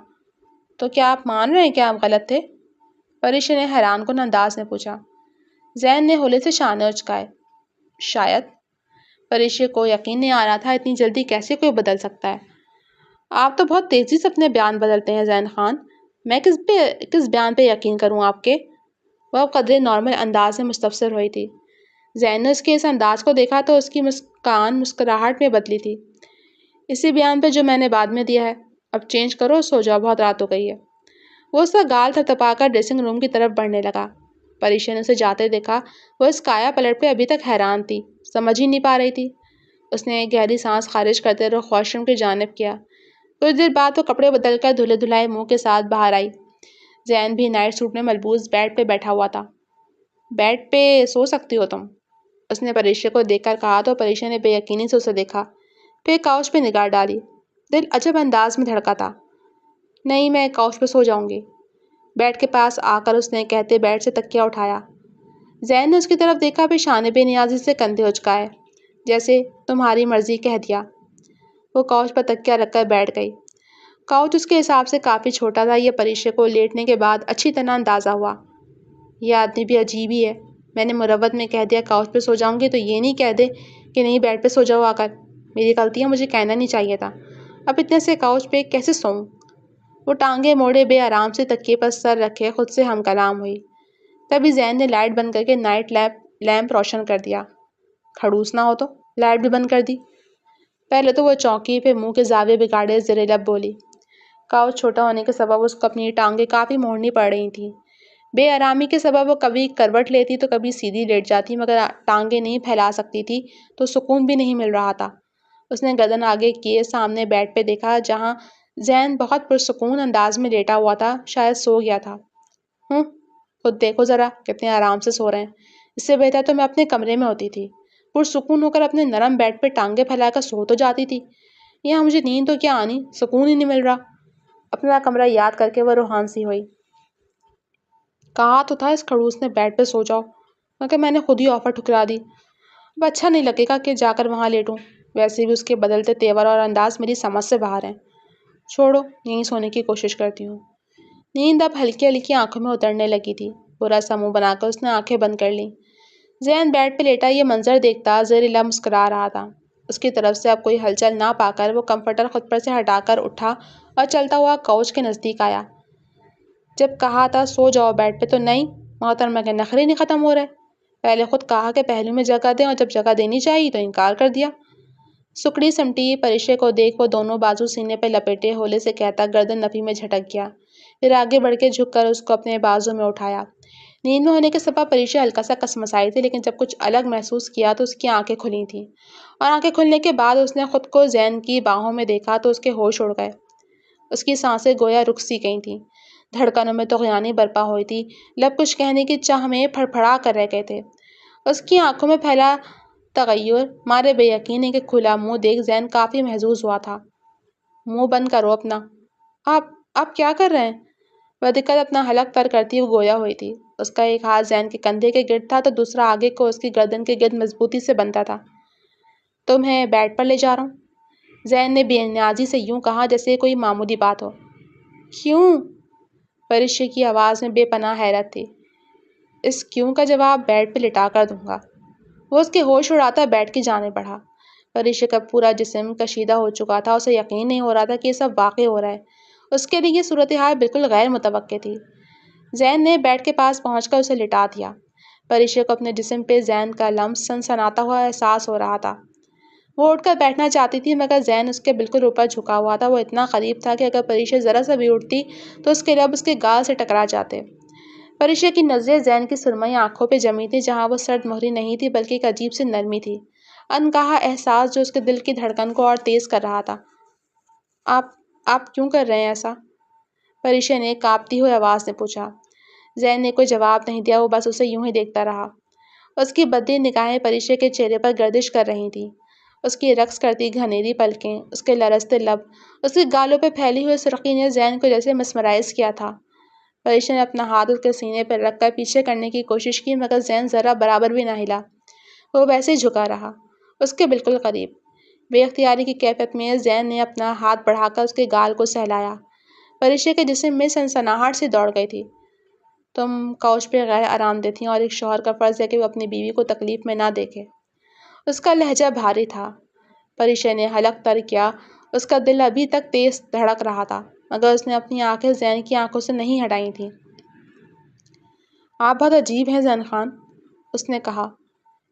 تو کیا آپ مان رہے ہیں کہ آپ غلط تھے؟ پریشا نے حیران کن انداز میں پوچھا۔ زین نے ہولے سے شانے اچکائے۔ شاید۔ پریشے کو یقین نہیں آ رہا تھا اتنی جلدی کیسے کوئی بدل سکتا ہے۔ آپ تو بہت تیزی سے اپنے بیان بدلتے ہیں زین خان، میں کس بیان پہ یقین کروں آپ کے؟ وہ اب قدرے نارمل انداز میں مستفسر ہوئی تھی۔ زین نے اس کے اس انداز کو دیکھا تو اس کی مسکان مسکراہٹ میں بدلی تھی۔ اسی بیان پہ جو میں نے بعد میں دیا ہے، اب چینج کرو، سو جاؤ، بہت رات ہو گئی ہے۔ وہ اس کا گال تھپتھپا کر ڈریسنگ روم کی طرف بڑھنے لگا۔ پریشا نے اسے جاتے دیکھا۔ وہ اس کایا پلٹ پہ ابھی تک حیران تھی، سمجھ ہی نہیں پا رہی تھی۔ اس نے ایک گہری سانس خارج کرتے ہوئے واش روم کی جانب کیا۔ کچھ دیر بعد وہ کپڑے بدل کر دھلے دھلائے منہ کے ساتھ باہر آئی۔ زین بھی نائٹ سوٹ میں ملبوس بیڈ پہ بیٹھا ہوا تھا۔ بیڈ پہ سو سکتی ہو تم؟ اس نے پریشا کو دیکھ کر کہا تو پریشا نے بے یقینی سے اسے دیکھا، پھر کاؤچ پہ نگاہ ڈالی۔ دل عجب انداز میں دھڑکا تھا۔ نہیں، میں کاؤچ پہ سو جاؤں گی۔ بیڈ کے پاس آ کر اس نے کہتے بیڈ سے تکیہ اٹھایا۔ زین نے اس کی طرف دیکھا، پھر شانے بے نیازی سے کندھے اچکائے، جیسے تمہاری مرضی، کہہ دیا۔ وہ کاؤچ پر تکیہ رکھ کر بیٹھ گئی۔ کاؤچ اس کے حساب سے کافی چھوٹا تھا، یہ پریشا کو لیٹنے کے بعد اچھی طرح اندازہ ہوا۔ یہ آدمی بھی عجیب ہی ہے، میں نے مروت میں کہہ دیا کاؤچ پہ سو جاؤں گی تو یہ نہیں کہہ دے کہ نہیں بیڈ پہ سو جاؤ آ کر۔ میری غلطی ہے، مجھے کہنا نہیں چاہیے تھا۔ اب اتنے سے کاؤچ پہ کیسے سوؤں؟ وہ ٹانگیں موڑے بے آرام سے تکیے پر سر رکھے خود سے ہم کلام ہوئی۔ تبھی زین نے لائٹ بند کر کے نائٹ لیمپ روشن کر دیا۔ کھڑوس نہ ہو تو لائٹ بھی بند کر دی۔ پہلے تو وہ چونکی، پھر منہ کے زاویے بگاڑے زیر لب بولی۔ کاؤچ چھوٹا ہونے کے سبب اس کو اپنی ٹانگیں کافی موڑنی پڑ رہی تھیں۔ بے آرامی کے سبب وہ کبھی کروٹ لیتی تو کبھی سیدھی لیٹ جاتی، مگر ٹانگیں نہیں پھیلا سکتی تھی تو سکون بھی نہیں مل رہا تھا۔ اس نے گردن آگے کیے سامنے بیڈ پہ دیکھا، جہاں زین بہت پرسکون انداز میں لیٹا ہوا تھا، شاید سو گیا تھا۔ خود دیکھو ذرا کتنے آرام سے سو رہے ہیں، اس سے بہتر تو میں اپنے کمرے میں ہوتی تھی، پرسکون ہو کر اپنے نرم بیڈ پہ ٹانگیں پھیلا کر سو تو جاتی تھی۔ یہاں مجھے نیند تو کیا آنی، سکون ہی نہیں مل رہا۔ اپنا کمرہ یاد کر کے وہ روحان سی ہوئی۔ کہا تو تھا اس کھڑوس نے بیڈ پہ سو جاؤ، مگر میں نے خود ہی آفر ٹھکرا دی۔ اب اچھا نہیں لگے گا کہ جا کر وہاں لیٹوں، ویسے بھی اس کے بدلتے تیور اور انداز میری سمجھ سے باہر ہیں۔ چھوڑو، یہیں سونے کی کوشش کرتی ہوں۔ نیند اب ہلکی ہلکی آنکھوں میں اترنے لگی تھی۔ برا سا منہ بنا کر اس نے آنکھیں بند کر لیں۔ زین بیڈ پہ لیٹا یہ منظر دیکھتا زیر لب مسکرا رہا تھا۔ اس کی طرف سے اب کوئی ہلچل نہ پا کر وہ کمفرٹر خود پر سے ہٹا کر اٹھا اور چلتا ہوا کاؤچ کے نزدیک آیا۔ جب کہا تھا سو جاؤ بیڈ پہ تو نہیں، محترمہ کے نخرے نہیں ختم ہو رہے۔ پہلے خود کہا کہ پہلو میں جگہ دیں اور جب جگہ دینی چاہیے تو انکار کر دیا۔ سکڑی سمٹی پریشے کو دیکھ وہ دونوں بازو سینے پہ لپیٹے ہولے سے کہتا گردن نفی میں جھٹک گیا، پھر آگے بڑھ کے جھک کر اس کو اپنے بازو میں اٹھایا۔ نیند میں ہونے کے سبب پریشا ہلکا سا کسمسائی تھی، لیکن جب کچھ الگ محسوس کیا تو اس کی آنکھیں کھلی تھیں، اور آنکھیں کھلنے کے بعد اس نے خود کو زین کی باہوں میں دیکھا تو اس کے ہوش اڑ گئے۔ اس کی سانسیں گویا رک سی گئی تھیں، دھڑکنوں میں طغیانی برپا ہوئی تھی، لب کچھ کہنے کی چاہ میں پھڑپھڑا کر رہ گئے تھے۔ اس کی آنکھوں میں پھیلا تغیر مارے بے یقینی کے کھلا منہ دیکھ زین کافی محظوظ ہوا تھا۔ منہ بند کرو اپنا۔ آپ کیا کر رہے ہیں؟ بدقت اپنا حلق تر کرتی ہوئی گویا ہوئی تھی۔ اس کا ایک ہاتھ زین کے کندھے کے گرد تھا تو دوسرا آگے کو اس کی گردن کے گرد مضبوطی سے بندھا تھا۔ تمہیں بیڈ پر لے جا رہا ہوں، زین نے بے نیازی سے یوں کہا جیسے کوئی معمولی بات ہو۔ کیوں؟ پریشا کی آواز میں بے پناہ حیرت تھی۔ اس کیوں کا جواب بیڈ پہ لٹا کر دوں گا۔ وہ اس کے ہوش اڑاتا بیڈ کی جانب بڑھا۔ پریشا کا پورا جسم کشیدہ ہو چکا تھا، اسے یقین نہیں ہو رہا تھا کہ یہ سب واقع ہو رہا ہے۔ اس کے لیے یہ صورتحال بالکل غیر متوقع تھی۔ زین نے بیڈ کے پاس پہنچ کر اسے لٹا دیا۔ پریشا کو اپنے جسم پہ زین کا لمس سنسناتا ہوا احساس ہو رہا تھا۔ وہ اٹھ کر بیٹھنا چاہتی تھی، مگر زین اس کے بالکل اوپر جھکا ہوا تھا۔ وہ اتنا قریب تھا کہ اگر پریشا ذرا سا بھی اٹھتی تو اس کے لب اس کے گال سے ٹکرا جاتے۔ پریشا کی نظریں زین کی سرمئی آنکھوں پہ جمی تھیں، جہاں وہ سرد مہری نہیں تھی بلکہ ایک عجیب سی نرمی تھی، انکہا احساس جو اس کے دل کی دھڑکن کو اور تیز کر رہا تھا۔ آپ کیوں کر رہے ہیں ایسا؟ پریشا نے کانپتی ہوئی آواز میں پوچھا۔ زین نے کوئی جواب نہیں دیا، وہ بس اسے یوں ہی دیکھتا رہا۔ اس کی بدی نگاہیں پریشا کے چہرے پر گردش کر رہی تھیں، اس کی رقص کرتی گھنیری پلکیں، اس کے لرزتے لب، اس کے گالوں پہ پھیلی ہوئی سرخی نے زین کو جیسے مسمرائز کیا تھا۔ پریشا نے اپنا ہاتھ اس کے سینے پر رکھ کر پیچھے کرنے کی کوشش کی، مگر زین ذرا برابر بھی نہ ہلا۔ وہ ویسے ہی جھکا رہا، اس کے بالکل قریب۔ بے اختیاری کی کیفیت میں زین نے اپنا ہاتھ بڑھا کر اس کے گال کو سہلایا۔ پریشا کے جسم میں سنسناہٹ سی دوڑ گئی تھی۔ تم کاؤچ پہ غیر آرام دہ تھیں، اور ایک شوہر کا فرض ہے کہ وہ اپنی بیوی کو تکلیف میں نہ دیکھے۔ اس کا لہجہ بھاری تھا۔ پریشا نے حلق تر کیا، اس کا دل ابھی تک تیز دھڑک رہا تھا، مگر اس نے اپنی آنکھیں زین کی آنکھوں سے نہیں ہٹائی تھیں۔ آپ بہت عجیب ہیں زین خان، اس نے کہا۔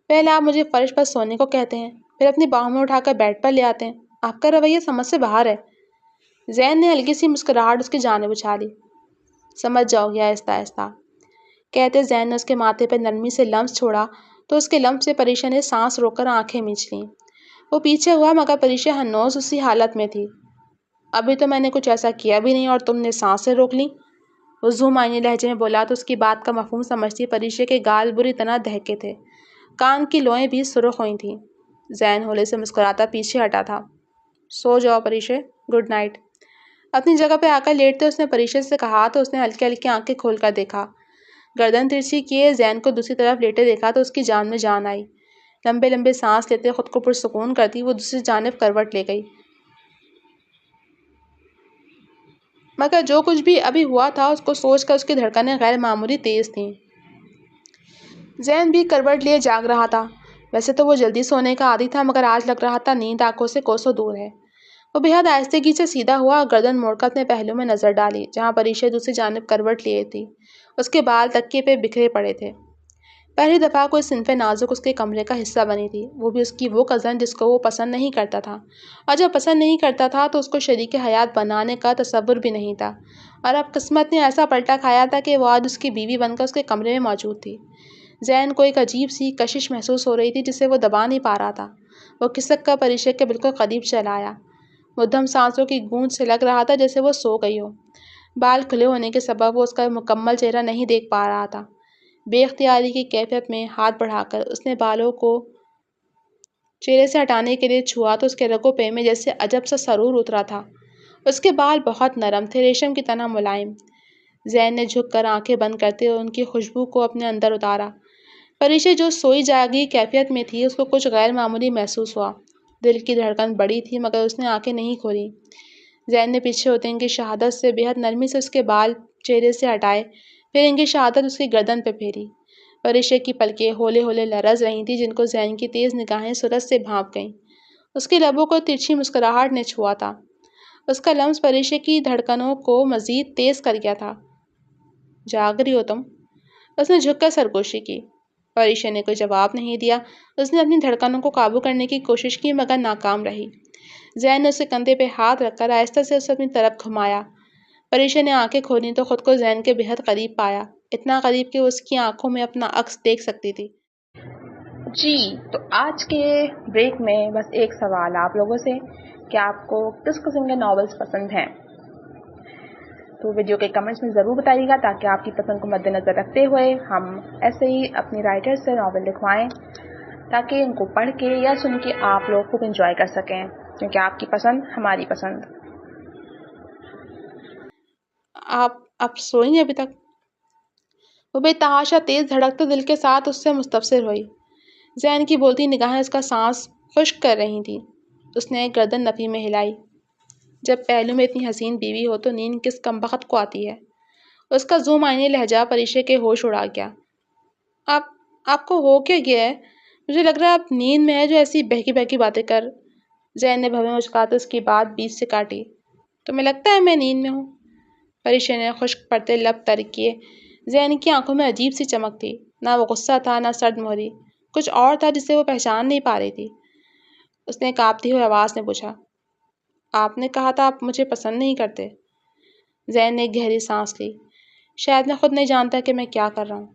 پہلے آپ مجھے فرش پر سونے کو کہتے ہیں، پھر اپنی باہوں میں اٹھا کر بیڈ پر لے آتے ہیں۔ آپ کا رویہ سمجھ سے باہر ہے۔ زین نے ہلکی سی مسکراہٹ اس کی جانب اچھالی۔ سمجھ جاؤ گے آہستہ آہستہ، کہتے زین نے اس کے ماتھے پہ نرمی سے لمس چھوڑا تو اس کے لمس سے پریشا نے سانس روک کر آنکھیں میچ لیں۔ وہ پیچھے ہوا مگر پریشا ہنوز اسی حالت میں تھی۔ ابھی تو میں نے کچھ ایسا کیا بھی نہیں اور تم نے سانسیں روک لیں، وہ زو معنی لہجے میں بولا تو اس کی بات کا مفہوم سمجھتی پریشا کے گال بری طرح دہکے تھے، کان کی لوئیں بھی سرخ ہوئی تھیں۔ زین ہولے سے مسکراتا پیچھے ہٹا تھا۔ سو جاؤ پریشا، گڈ نائٹ۔ اپنی جگہ پہ آ کر لیٹتے اس نے پریشا سے کہا تو اس نے ہلکی ہلکی آنکھیں کھول کر دیکھا۔ گردن ترچھی کیے زین کو دوسری طرف لیٹے دیکھا تو اس کی جان میں جان آئی۔ لمبے لمبے سانس لیتے خود کو پرسکون کرتی وہ دوسری جانب کروٹ لے گئی۔ مگر جو کچھ بھی ابھی ہوا تھا اس کو سوچ کر اس کی دھڑکنیں غیر معمولی تیز تھیں۔ زین بھی کروٹ لیے جاگ رہا تھا۔ ویسے تو وہ جلدی سونے کا عادی تھا مگر آج لگ رہا تھا نیند آنکھوں سے کوسوں دور ہے۔ وہ بے حد آہستگی سے سیدھا ہوا اور گردن موڑ کر اپنے پہلو میں نظر ڈالی جہاں پریشا دوسری جانب کروٹ لیے تھی۔ اس کے بال تکیے پہ بکھرے پڑے تھے۔ پہلی دفعہ کوئی صنف نازک اس کے کمرے کا حصہ بنی تھی، وہ بھی اس کی وہ کزن جس کو وہ پسند نہیں کرتا تھا، اور جب پسند نہیں کرتا تھا تو اس کو شریک حیات بنانے کا تصور بھی نہیں تھا، اور اب قسمت نے ایسا پلٹا کھایا تھا کہ وہ آج اس کی بیوی بن کر اس کے کمرے میں موجود تھی۔ زین کو ایک عجیب سی کشش محسوس ہو رہی تھی جسے وہ دبا نہیں پا رہا تھا۔ وہ کھسک کر پریشا کے بالکل قریب چلا آیا۔ مدھم سانسوں کی گونج سے لگ رہا تھا جیسے وہ سو گئی ہو۔ بال کھلے ہونے کے سبب وہ اس کا مکمل چہرہ نہیں دیکھ پا رہا تھا۔ بے اختیاری کی کیفیت میں ہاتھ بڑھا کر اس نے بالوں کو چہرے سے ہٹانے کے لیے چھوا تو اس کے رگوں پہ میں جیسے عجب سا سرور اترا تھا۔ اس کے بال بہت نرم تھے، ریشم کی طرح ملائم۔ زین نے جھک کر آنکھیں بند کرتے ہوئے ان کی خوشبو کو اپنے اندر اتارا۔ پریشا جو سوئی جاگی کیفیت میں تھی اس کو کچھ غیر معمولی محسوس ہوا۔ دل کی دھڑکن بڑی تھی مگر اس نے آنکھیں نہیں کھولی۔ زین نے پیچھے ہوتے ان کی شہادت سے بے حد نرمی سے اس کے بال چہرے سے ہٹائے، پھر ان کی شہادت اس کی گردن پہ پھیری۔ پریشا کی پلکیں ہولے ہولے لرز رہی تھیں جن کو زین کی تیز نگاہیں صورت سے بھانپ گئیں۔ اس کے لبوں کو ترچھی مسکراہٹ نے چھوا تھا۔ اس کا لمس پریشا کی دھڑکنوں کو مزید تیز کر گیا تھا۔ جاگ رہی ہو تم؟ اس نے جھک کر سرگوشی کی۔ پریشا نے کوئی جواب نہیں دیا۔ اس نے اپنی دھڑکنوں کو قابو کرنے کی کوشش کی مگر ناکام رہی۔ زین نے اس کے کندھے پہ ہاتھ رکھ کر آہستہ سے اسے اپنی طرف گھمایا۔ پریشا نے آنکھیں کھولیں تو خود کو زین کے بے حد قریب پایا، اتنا قریب کہ وہ اس کی آنکھوں میں اپنا عکس دیکھ سکتی تھی۔ جی تو آج کے بریک میں بس ایک سوال آپ لوگوں سے کہ آپ کو کس قسم کے ناولز پسند ہیں، تو ویڈیو کے کمنٹس میں ضرور بتائیے گا تاکہ آپ کی پسند کو مد نظر رکھتے ہوئے ہم ایسے ہی اپنی رائٹر سے ناول لکھوائیں تاکہ ان کو پڑھ کے یا سن کے آپ لوگ خوب انجوائے کر سکیں، کیونکہ آپ کی پسند ہماری پسند۔ آپ سوئی ہیں ابھی تک؟ وہ بے تحاشا تیز دھڑکتے دل کے ساتھ اس سے مستفسر ہوئی۔ زین کی بولتی نگاہیں اس کا سانس خشک کر رہی تھیں۔ اس نے گردن نفی میں ہلائی۔ جب پہلو میں اتنی حسین بیوی ہو تو نیند کس کمبخت کو آتی ہے؟ اس کا زو معنی لہجہ پریشا کے ہوش اڑا گیا۔ آپ کو ہو کیا گیا ہے؟ مجھے لگ رہا ہے آپ نیند میں ہے جو ایسی بہکی بہکی باتیں کر۔ زین نے بھویں مچکاتے اس کی بات بیچ سے کاٹی۔ تمہیں لگتا ہے میں نیند میں ہوں؟ پریشا نے خشک پڑتے لب تر کیے۔ زین کی آنکھوں میں عجیب سی چمک تھی، نہ وہ غصہ تھا نہ سرد مہری، کچھ اور تھا جسے وہ پہچان نہیں پا رہی تھی۔ اس نے کانپتی ہوئی آواز میں پوچھا، آپ نے کہا تھا آپ مجھے پسند نہیں کرتے؟ زین نے ایک گہری سانس لی۔ شاید میں خود نہیں جانتا کہ میں کیا کر رہا ہوں۔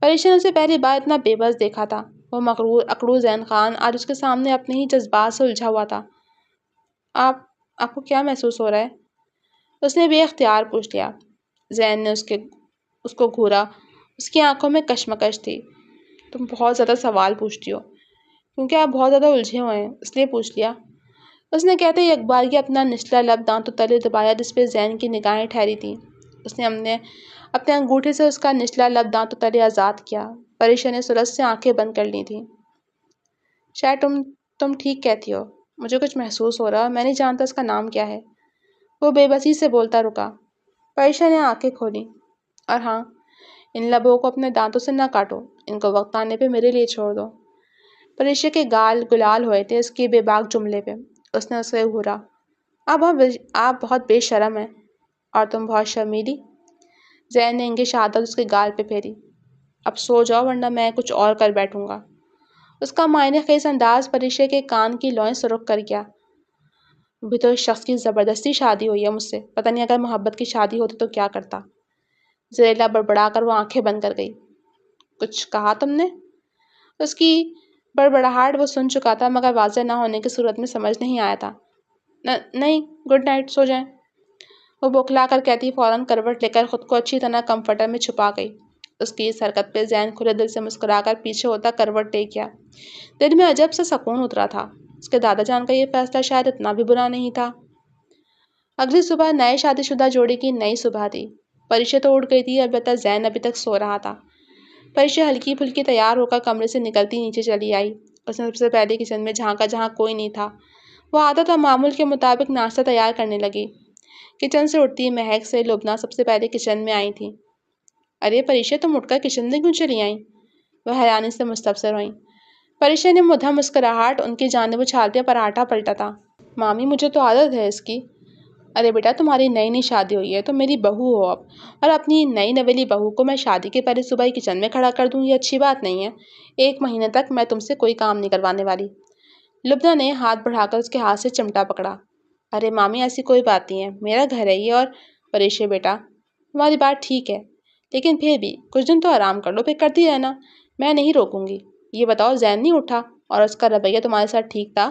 پریشا نے اسے پہلی بار اتنا بے بس دیکھا تھا۔ وہ مغرور اکڑو زین خان آج اس کے سامنے اپنے ہی جذبات سے الجھا ہوا تھا۔ آپ کو کیا محسوس ہو رہا ہے؟ اس نے بے اختیار پوچھ لیا۔ زین نے اس کو گھورا۔ اس کی آنکھوں میں کشمکش تھی۔ تم بہت زیادہ سوال پوچھتی ہو کیونکہ آپ بہت زیادہ الجھے ہوئے ہیں اس لیے پوچھ لیا، اس نے کہتے ہی اخبار اپنا نچلا لب دانتوں تلے دبایا جس پہ زین کی نگاہیں ٹھہری تھیں۔ اس نے اپنے انگوٹھے سے اس کا نچلا لب دانتوں تلے آزاد کیا۔ پریشا نے صورت سے آنکھیں بند کر لی تھیں۔ شاید تم ٹھیک کہتی ہو، مجھے کچھ محسوس ہو رہا، میں نہیں جانتا اس کا نام کیا ہے۔ وہ بے بسی سے بولتا رکا۔ پریشا نے آنکھیں کھولیں۔ اور ہاں، ان لبوں کو اپنے دانتوں سے نہ کاٹو، ان کو وقت آنے پہ میرے لیے چھوڑ دو۔ پریشا کے گال گلال ہوئے تھے اس کے بے باک جملے پہ۔ اس نے اسے گھورا۔ آپ بہت بے شرم ہیں اور تم بہت شرمیلی۔ زین نے انگی شہادت اس کے گال پہ پھیری۔ اب سو جاؤ ورنہ میں کچھ اور کر بیٹھوں گا۔ اس کا معنی خیز انداز پریشا کے کان کی لوئیں سرخ کر گیا۔ ابھی تو اس شخص کی زبردستی شادی ہوئی ہے مجھ سے، پتہ نہیں اگر محبت کی شادی ہوتی تو کیا کرتا۔ زریلا بڑبڑا کر وہ آنکھیں بند کر گئی۔ کچھ کہا تم نے؟ اس کی بڑبڑاہٹ وہ سن چکا تھا، مگر واضح نہ ہونے کی صورت میں سمجھ نہیں آیا تھا۔ نہیں، گڈ نائٹ، سو جائیں، وہ بوکھلا کر کہتی فوراً کروٹ لے کر خود کو اچھی طرح کمفرٹر میں چھپا گئی۔ اس کی اس حرکت پہ زین کھلے دل سے مسکرا کر پیچھے ہوتا کروٹ ٹیک گیا۔ دل میں عجب سا سکون اترا تھا۔ اس کے دادا جان کا یہ فیصلہ شاید اتنا بھی برا نہیں تھا۔ اگلی صبح نئے شادی شدہ جوڑے کی نئی صبح تھی۔ پریشا تو اٹھ گئی تھی، البتہ زین ابھی تک سو رہا تھا۔ پریشا ہلکی پھلکی تیار ہو کر کمرے سے نکلتی نیچے چلی آئی۔ اس نے سب سے پہلے کچن میں جھانکا جہاں کوئی نہیں تھا۔ وہ عادت اور معمول کے مطابق ناشتہ تیار کرنے لگی۔ کچن سے اٹھتی مہک سے لبنہ سب سے پہلے کچن میں آئی تھی۔ ارے پریشا، تم اٹھ کر کچن میں کیوں چلی آئیں؟ وہ حیرانی سے مستفسر ہوئیں۔ پریشا نے مدھم مسکراہٹ ان کی جانب اچھالتے پراٹھا پلٹا تھا۔ مامی، مجھے تو عادت ہے اس کی۔ ارے بیٹا، تمہاری نئی نئی شادی ہوئی ہے، تم میری بہو ہو اب، اور اپنی نئی نویلی بہو کو میں شادی کے پہلے صبح ہی کچن میں کھڑا کر دوں، یہ اچھی بات نہیں ہے۔ 1 مہینے تک میں تم سے کوئی کام نہیں کروانے والی۔ لبنہ نے ہاتھ بڑھا کر اس کے ہاتھ سے چمٹا پکڑا۔ ارے مامی، ایسی کوئی بات نہیں ہے، میرا گھر ہے یہ، اور پریشا بیٹا، تمہاری بات ٹھیک ہے، لیکن پھر بھی کچھ دن تو آرام کر لو، پھر کرتی رہنا، میں نہیں روکوں گی۔ یہ بتاؤ، زین نہیں اٹھا اور اس کا رویہ تمہارے ساتھ ٹھیک تھا؟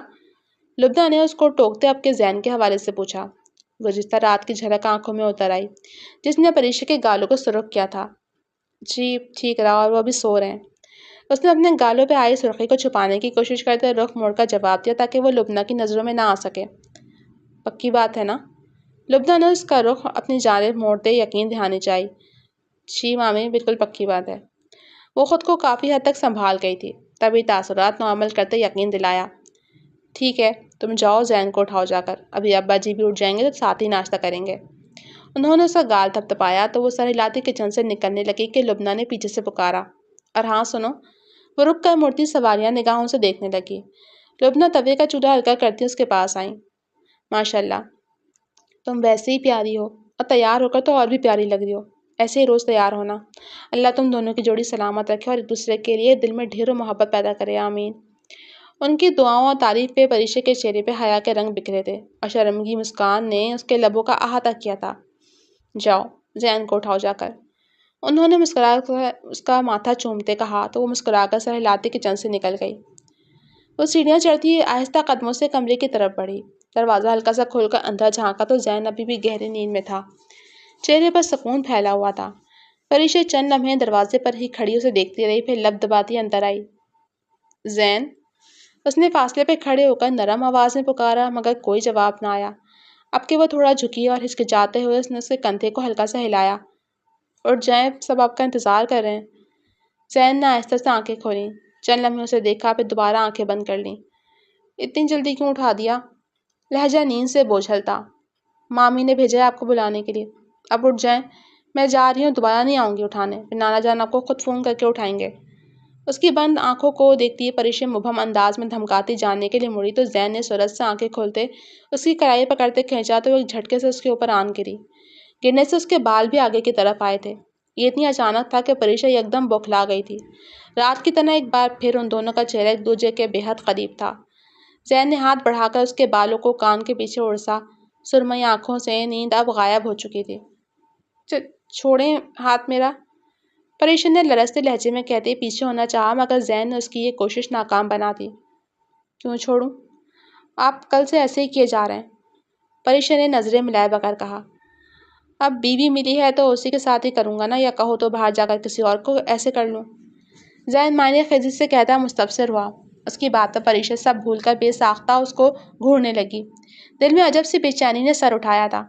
لبنہ نے اس کو ٹوکتے اب کے زین کے حوالے سے پوچھا۔ گزشتہ رات کی جھلک آنکھوں میں اتر آئی، جس نے پریشا کے گالوں کو سرخ کیا تھا۔ جی ٹھیک رہا، اور وہ ابھی سو رہے ہیں۔ اس نے اپنے گالوں پہ آئی سرخی کو چھپانے کی کوشش کرتے رخ موڑ کر جواب دیا تاکہ وہ لبنہ کی نظروں میں نہ آ سکے۔ پکی بات ہے نا؟ لبنہ نے اس کا رخ اپنی جانب موڑتے یقین دہانی چاہی۔ جی مامی، بالکل پکی بات ہے۔ وہ خود کو کافی حد تک سنبھال گئی تھی، تبھی تاثرات نارمل کرتے یقین دلایا۔ ٹھیک ہے، تم جاؤ، زین کو اٹھاؤ جا کر، ابھی ابا جی بھی اٹھ جائیں گے تو ساتھ ہی ناشتہ کریں گے۔ انہوں نے اس کا گال تھپتھپایا تو وہ سر ہلاتی کچن سے نکلنے لگی کہ لبنہ نے پیچھے سے پکارا، اور ہاں سنو۔ وہ رک کر مڑتی سوالیہ نگاہوں سے دیکھنے لگی۔ لبنہ توے کا چولہا ہلکا کرتی اس کے پاس آئیں۔ ماشاء اللہ، تم ویسے ہی پیاری ہو، اور تیار ہو کر تو اور بھی پیاری لگ رہی ہو، ایسے ہی روز تیار ہونا۔ اللہ تم دونوں کی جوڑی سلامت رکھے اور ایک دوسرے کے لیے دل میں ڈھیروں محبت پیدا کرے، آمین۔ ان کی دعاؤں اور تعریف پہ پریشا کے چہرے پہ حیا کے رنگ بکھرے تھے، اور شرمگی مسکان نے اس کے لبوں کا احاطہ کیا تھا۔ جاؤ، زین کو اٹھاؤ جا کر، انہوں نے مسکرا کر اس کا ماتھا چومتے کہا تو وہ مسکرا کر سر ہلاتی کچن سے نکل گئی۔ وہ سیڑھیاں چڑھتی آہستہ قدموں سے کمرے کی طرف بڑھی۔ دروازہ ہلکا سا کھول کر اندر جھانکا تو زین ابھی بھی گہری نیند میں تھا، چہرے پر سکون پھیلا ہوا تھا۔ پریشا چند لمحے دروازے پر ہی کھڑی اسے دیکھتی رہی، پھر لب دباتی اندر آئی۔ زین، اس نے فاصلے پہ کھڑے ہو کر نرم آواز میں پکارا، مگر کوئی جواب نہ آیا۔ اب کہ وہ تھوڑا جھکی اور ہچکچاتے ہوئے اس نے اس کے کندھے کو ہلکا سا ہلایا۔ اٹھ جائیں، سب آپ کا انتظار کر رہے ہیں۔ زین نے آہستہ سے آنکھیں کھولیں، چند لمحے اسے دیکھا، پھر دوبارہ آنکھیں بند کر لیں۔ اتنی جلدی کیوں اٹھا دیا؟ لہجہ نیند سے بوجھل تھا۔ مامی نے بھیجا ہے آپ کو بلانے کے لیے، اب اٹھ جائیں، میں جا رہی ہوں، دوبارہ نہیں آؤں گی اٹھانے، پھر نانا جان آپ کو خود فون کر کے اٹھائیں گے۔ اس کی بند آنکھوں کو دیکھتی پریشا مبہم انداز میں دھمکاتی جانے کے لیے مڑی تو زین نے سرعت سے آنکھیں کھولتے اس کی کلائی پکڑتے کھینچا تو وہ ایک جھٹکے سے اس کے اوپر آن گری۔ گرنے سے اس کے بال بھی آگے کی طرف آئے تھے۔ یہ اتنی اچانک تھا کہ پریشا یکدم بوکھلا گئی تھی۔ رات کی طرح ایک بار پھر ان دونوں کا چہرہ ایک دوسرے کے بے حد قریب تھا۔ زین نے ہاتھ بڑھا کر اس کے بالوں کو کان کے پیچھے اڑسا، سرمئی آنکھوں سے نیند اب غائب ہو چکی تھی۔ چھوڑیں ہاتھ میرا، پریشا نے لرزتے لہجے میں کہتے پیچھے ہونا چاہا، مگر زین نے اس کی یہ کوشش ناکام بنا دی۔ کیوں چھوڑوں؟ آپ کل سے ایسے ہی کیے جا رہے ہیں، پریشا نے نظریں ملائے بغیر کہا۔ اب بیوی ملی ہے تو اسی کے ساتھ ہی کروں گا نا، یا کہو تو باہر جا کر کسی اور کو ایسے کر لوں؟ زین معنی خیزی سے کہتا مستفسر ہوا۔ اس کی بات پر پریشا سب بھول کر بے ساختہ اس کو گھورنے لگی۔ دل میں عجب سی بے چینی نے سر اٹھایا تھا۔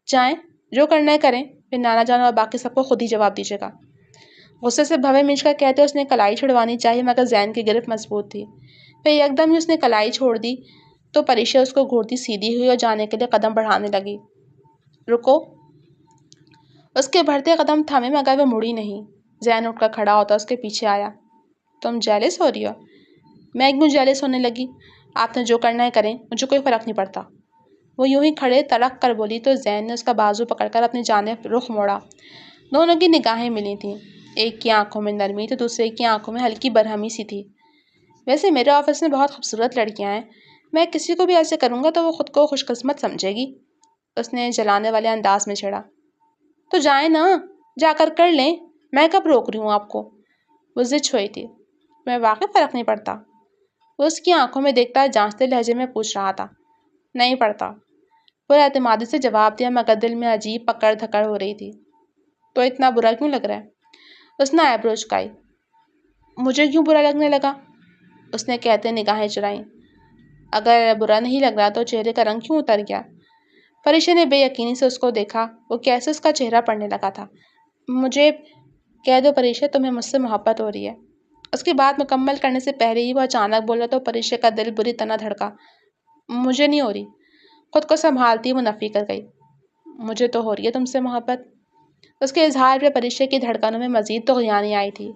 جائیں، جو کرنا ہے کریں، پھر نانا جان اور باقی سب کو خود ہی جواب دیجیے گا۔ غصے سے بھوے مچ کر کہتے اس نے کلائی چھڑوانی چاہی، مگر زین کی گرفت مضبوط تھی۔ پھر یکدم ہی اس نے کلائی چھوڑ دی تو پریشا اس کو گھورتی سیدھی ہوئی اور جانے کے لیے قدم بڑھانے لگی۔ رکو! اس کے بڑھتے قدم تھمے مگر وہ مڑی نہیں۔ زین اٹھ کر کھڑا ہوتا اس کے پیچھے آیا۔ تم جیلس ہو رہی ہو؟ میں کیوں جیلس ہونے لگی؟ آپ نے جو کرنا ہے کریں، مجھے کوئی فرق نہیں پڑتا۔ وہ یوں ہی کھڑے تڑک کر بولی تو زین نے اس کا بازو پکڑ کر اپنی جانب رخ موڑا۔ دونوں کی نگاہیں ملی تھیں، ایک کی آنکھوں میں نرمی تو دوسرے کی آنکھوں میں ہلکی برہمی سی تھی۔ ویسے میرے آفس میں بہت خوبصورت لڑکیاں ہیں، میں کسی کو بھی ایسے کروں گا تو وہ خود کو خوش قسمت سمجھے گی، اس نے جلانے والے انداز میں چھیڑا۔ تو جائیں نا، جا کر لیں، میں کب روک رہی ہوں آپ کو؟ وہ ضد چھوئی تھی۔ میں واقعی فرق نہیں پڑتا؟ وہ اس کی آنکھوں میں دیکھتا جانچتے لہجے میں پوچھ رہا تھا۔ نہیں پڑتا، وہ اعتمادی سے جواب دیا، مگر دل میں عجیب پکڑ دھکڑ ہو رہی تھی۔ تو اتنا برا کیوں لگ رہا ہے؟ اس نے آئیبرو چکائی۔ مجھے کیوں برا لگنے لگا؟ اس نے کہتے نگاہیں چرائیں۔ اگر برا نہیں لگ رہا تو چہرے کا رنگ کیوں اتر گیا؟ پریشا نے بے یقینی سے اس کو دیکھا، وہ کیسے اس کا چہرہ پڑنے لگا تھا۔ مجھے کہہ دو پریشا، تمہیں مجھ سے محبت ہو رہی ہے۔ اس کی بات مکمل کرنے سے پہلے ہی وہ اچانک بولا تو پریشا کا دل بری طرح دھڑکا۔ مجھے نہیں ہو رہی۔ خود کو سنبھالتی وہ نفی کر گئی۔ مجھے تو ہو رہی ہے تم سے محبت۔ اس کے اظہار پہ پریشا کی دھڑکنوں میں مزید طغیانی آئی تھی۔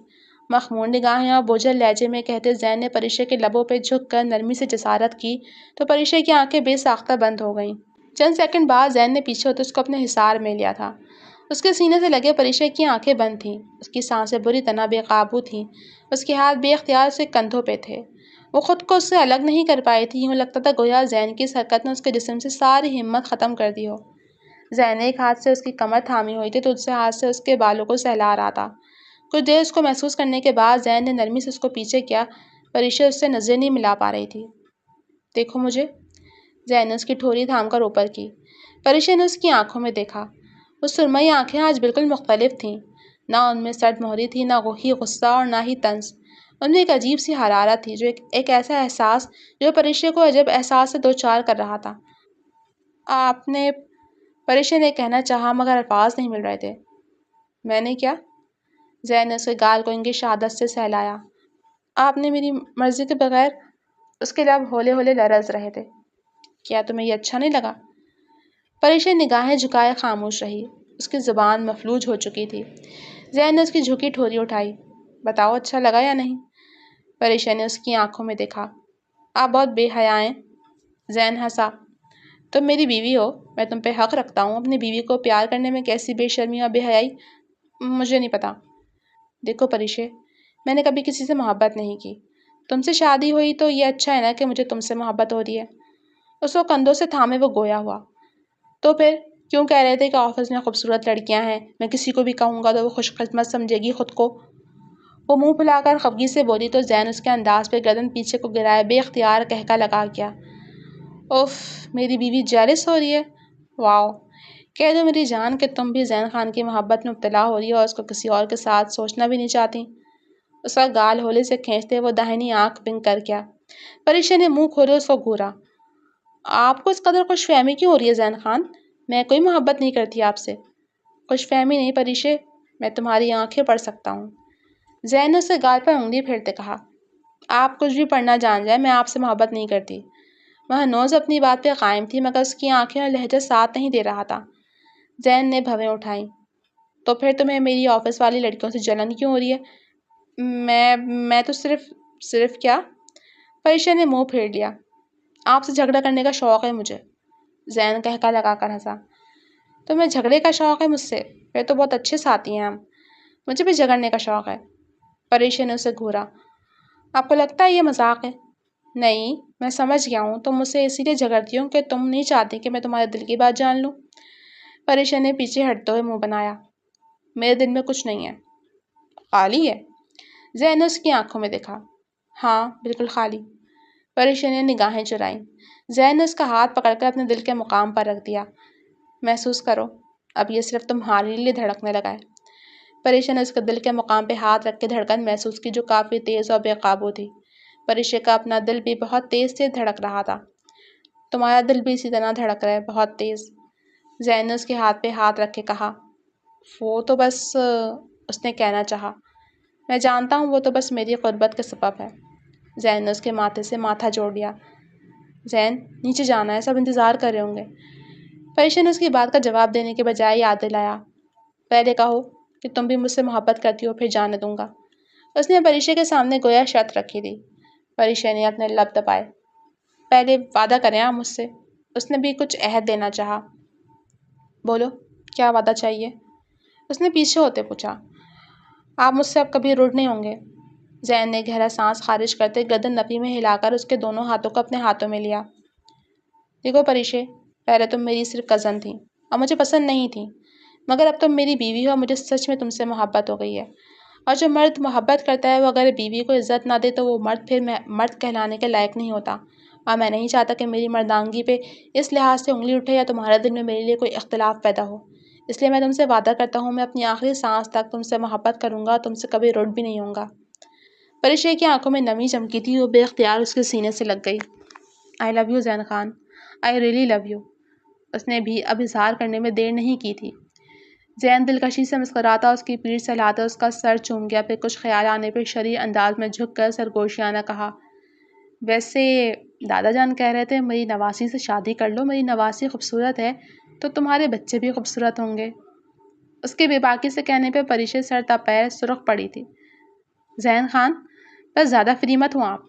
مخمور نگاہیں اور بوجھل لہجے میں کہتے زین نے پریشا کے لبوں پہ جھک کر نرمی سے جسارت کی تو پریشا کی آنکھیں بے ساختہ بند ہو گئیں۔ چند سیکنڈ بعد زین نے پیچھے ہوتے اس کو اپنے حصار میں لیا تھا۔ اس کے سینے سے لگے پریشا کی آنکھیں بند تھیں، اس کی سانسیں بری طرح بے قابو تھیں، اس کے ہاتھ بے اختیار سے کندھوں پہ تھے۔ وہ خود کو اس سے الگ نہیں کر پائی تھی، یوں لگتا تھا گویا زین کی اس حرکت نے اس کے جسم سے ساری ہمت ختم کر دی ہو۔ زین ایک ہاتھ سے اس کی کمر تھامی ہوئی تھی تو دوسرے ہاتھ سے اس کے بالوں کو سہلا رہا تھا۔ کچھ دیر اس کو محسوس کرنے کے بعد زین نے نرمی سے اس کو پیچھے کیا۔ پریشا اس سے نظریں نہیں ملا پا رہی تھی۔ دیکھو مجھے، زین نے اس کی ٹھوری تھام کر اوپر کی۔ پریشا نے اس کی آنکھوں میں دیکھا۔ وہ سرمئی آنکھیں آج بالکل مختلف تھیں، نہ ان میں سرد مہری تھی، نہ ہی غصہ اور نہ ہی طنز۔ ان میں ایک عجیب سی حرارت تھی، جو ایک ایسا احساس جو پریشا کو عجب احساس سے دوچار کر رہا تھا۔ آپ نے، پریشا نے کہنا چاہا مگر الفاظ نہیں مل رہے تھے۔ میں نے کیا؟ زین نے اس کے گال کو انگی شہادت سے سہلایا۔ آپ نے میری مرضی کے بغیر، اس کے لب ہولے ہولے لرز رہے تھے۔ کیا تمہیں یہ اچھا نہیں لگا؟ پریشا نگاہیں جھکائے خاموش رہی، اس کی زبان مفلوج ہو چکی تھی۔ زین نے اس کی جھکی ٹھوری اٹھائی۔ بتاؤ اچھا لگا یا نہیں؟ پریشا نے اس کی آنکھوں میں دیکھا۔ آپ بہت بے حیا ہیں۔ زین ہنسا۔ تم میری بیوی ہو، میں تم پہ حق رکھتا ہوں۔ اپنی بیوی کو پیار کرنے میں کیسی بے شرمی اور بے حیائی، مجھے نہیں پتا۔ دیکھو پریشا، میں نے کبھی کسی سے محبت نہیں کی۔ تم سے شادی ہوئی تو یہ اچھا ہے نا کہ مجھے تم سے محبت ہو رہی ہے۔ اس کو کندھوں سے تھامے وہ گویا ہوا۔ تو پھر کیوں کہہ رہے تھے کہ آفس میں خوبصورت لڑکیاں ہیں، میں کسی کو بھی کہوں گا تو وہ خوش قسمت سمجھے گی خود کو؟ وہ منہ پھلا کر خفگی سے بولی تو زین اس کے انداز پہ گردن پیچھے کو گرائے بے اختیار کہکا لگا گیا۔ اوف، میری بیوی جیلس ہو رہی ہے؟ واو، کہہ دو میری جان کہ تم بھی زین خان کی محبت میں مبتلا ہو رہی ہو اور اس کو کسی اور کے ساتھ سوچنا بھی نہیں چاہتی۔ اس کا گال ہولے سے کھینچتے وہ داہنی آنکھ بنک کر گیا۔ پریشا نے منہ کھولے اس کو گھورا۔ آپ کو اس قدر خوش فہمی کیوں ہو رہی ہے زین خان؟ میں کوئی محبت نہیں کرتی آپ سے۔ خوش فہمی نہیں پریشا، میں تمہاری آنکھیں پڑھ سکتا ہوں۔ زین نے اس کے گال پر انگلی پھیرتے کہا۔ آپ کچھ بھی پڑھنا جان جائے، میں آپ سے محبت نہیں کرتی۔ مہنوز اپنی بات پہ قائم تھی مگر اس کی آنکھیں اور لہجہ ساتھ نہیں دے رہا تھا۔ زین نے بھویں اٹھائیں۔ تو پھر تمہیں میری آفس والی لڑکیوں سے جلن کیوں ہو رہی ہے؟ میں تو صرف کیا؟ پریشا نے منہ پھیر لیا۔ آپ سے جھگڑا کرنے کا شوق ہے مجھے۔ زین کہکا لگا کر ہنسا۔ تمہیں جھگڑے کا شوق ہے مجھ سے؟ پھر تو بہت اچھے ساتھی ہیں ہم۔ مجھے بھی جھگڑنے کا شوق ہے۔ پریشا نے اسے گھورا۔ آپ کو لگتا ہے یہ مذاق ہے؟ نہیں، میں سمجھ گیا ہوں، تم مجھ سے اسی لیے جھگڑتی ہوں کہ تم نہیں چاہتی کہ میں تمہارے دل کی بات جان لوں۔ پریشا نے پیچھے ہٹتے ہوئے منہ بنایا۔ میرے دل میں کچھ نہیں ہے۔ خالی ہے؟ زین نے اس کی آنکھوں میں دیکھا۔ ہاں، بالکل خالی۔ پریشا نے نگاہیں چرائیں۔ زین نے اس کا ہاتھ پکڑ کر اپنے دل کے مقام پر رکھ دیا۔ محسوس کرو، اب یہ صرف تمہارے لیے دھڑکنے لگا ہے۔ پریشا نے اس کے دل کے مقام پہ ہاتھ رکھ کے دھڑکن محسوس کی جو کافی تیز اور بے قابو تھی۔ پریشا کا اپنا دل بھی بہت تیز تیز دھڑک رہا تھا۔ تمہارا دل بھی اسی طرح دھڑک رہا ہے، بہت تیز۔ زین نے اس کے ہاتھ پہ ہاتھ رکھ کے کہا۔ وہ تو بس، اس نے کہنا چاہا۔ میں جانتا ہوں، وہ تو بس میری قربت کے سبب ہے۔ زین نے اس کے ماتھے سے ماتھا جوڑ لیا۔ زین، نیچے جانا ہے، سب انتظار کر رہے ہوں گے۔ پریشا نے اس کی بات کا جواب دینے کے بجائے یاد دلایا۔ پہلے کہو کہ تم بھی مجھ سے محبت کرتی ہو، پھر جانے دوں گا۔ اس نے پریشا کے سامنے گویا شرط رکھی تھی۔ پریشا نے اپنے لب دبائے۔ پہلے وعدہ کریں آپ مجھ سے۔ اس نے بھی کچھ عہد دینا چاہا۔ بولو، کیا وعدہ چاہیے؟ اس نے پیچھے ہوتے پوچھا۔ آپ مجھ سے اب کبھی روڈ نہیں ہوں گے۔ زین نے گہرا سانس خارج کرتے گردن نفی میں ہلا کر اس کے دونوں ہاتھوں کو اپنے ہاتھوں میں لیا۔ دیکھو پریشا، پہلے تم میری صرف کزن تھی اور مجھے پسند نہیں تھی، مگر اب تم میری بیوی ہو، مجھے سچ میں تم سے محبت ہو گئی ہے۔ اور جو مرد محبت کرتا ہے وہ اگر بیوی کو عزت نہ دے تو وہ مرد پھر مرد کہلانے کے لائق نہیں ہوتا۔ اور میں نہیں چاہتا کہ میری مردانگی پہ اس لحاظ سے انگلی اٹھے یا تمہارے دل میں میرے لیے کوئی اختلاف پیدا ہو۔ اس لیے میں تم سے وعدہ کرتا ہوں میں اپنی آخری سانس تک تم سے محبت کروں گا اور تم سے کبھی رٹ بھی نہیں ہوں گا۔ پریشے کی آنکھوں میں نمی چمکی تھی، وہ بے اختیار اس کے سینے سے لگ گئی۔ I love you Zain Khan, I really love you. اس نے بھی اب اظہار کرنے میں دیر نہیں کی تھی۔ زین دلکشی سے مسکراتا اس کی پیٹھ سے ہلاتا اس کا سر چوم گیا، پھر کچھ خیال آنے پہ شرعی انداز میں جھک کر سرگوشیانہ کہا، ویسے دادا جان کہہ رہے تھے میری نواسی سے شادی کر لو، میری نواسی خوبصورت ہے تو تمہارے بچے بھی خوبصورت ہوں گے۔ اس کے بے باکی سے کہنے پہ پریشے سر تا پیر سرخ پڑی تھی۔ زین خان، بس زیادہ فری مت ہوں آپ۔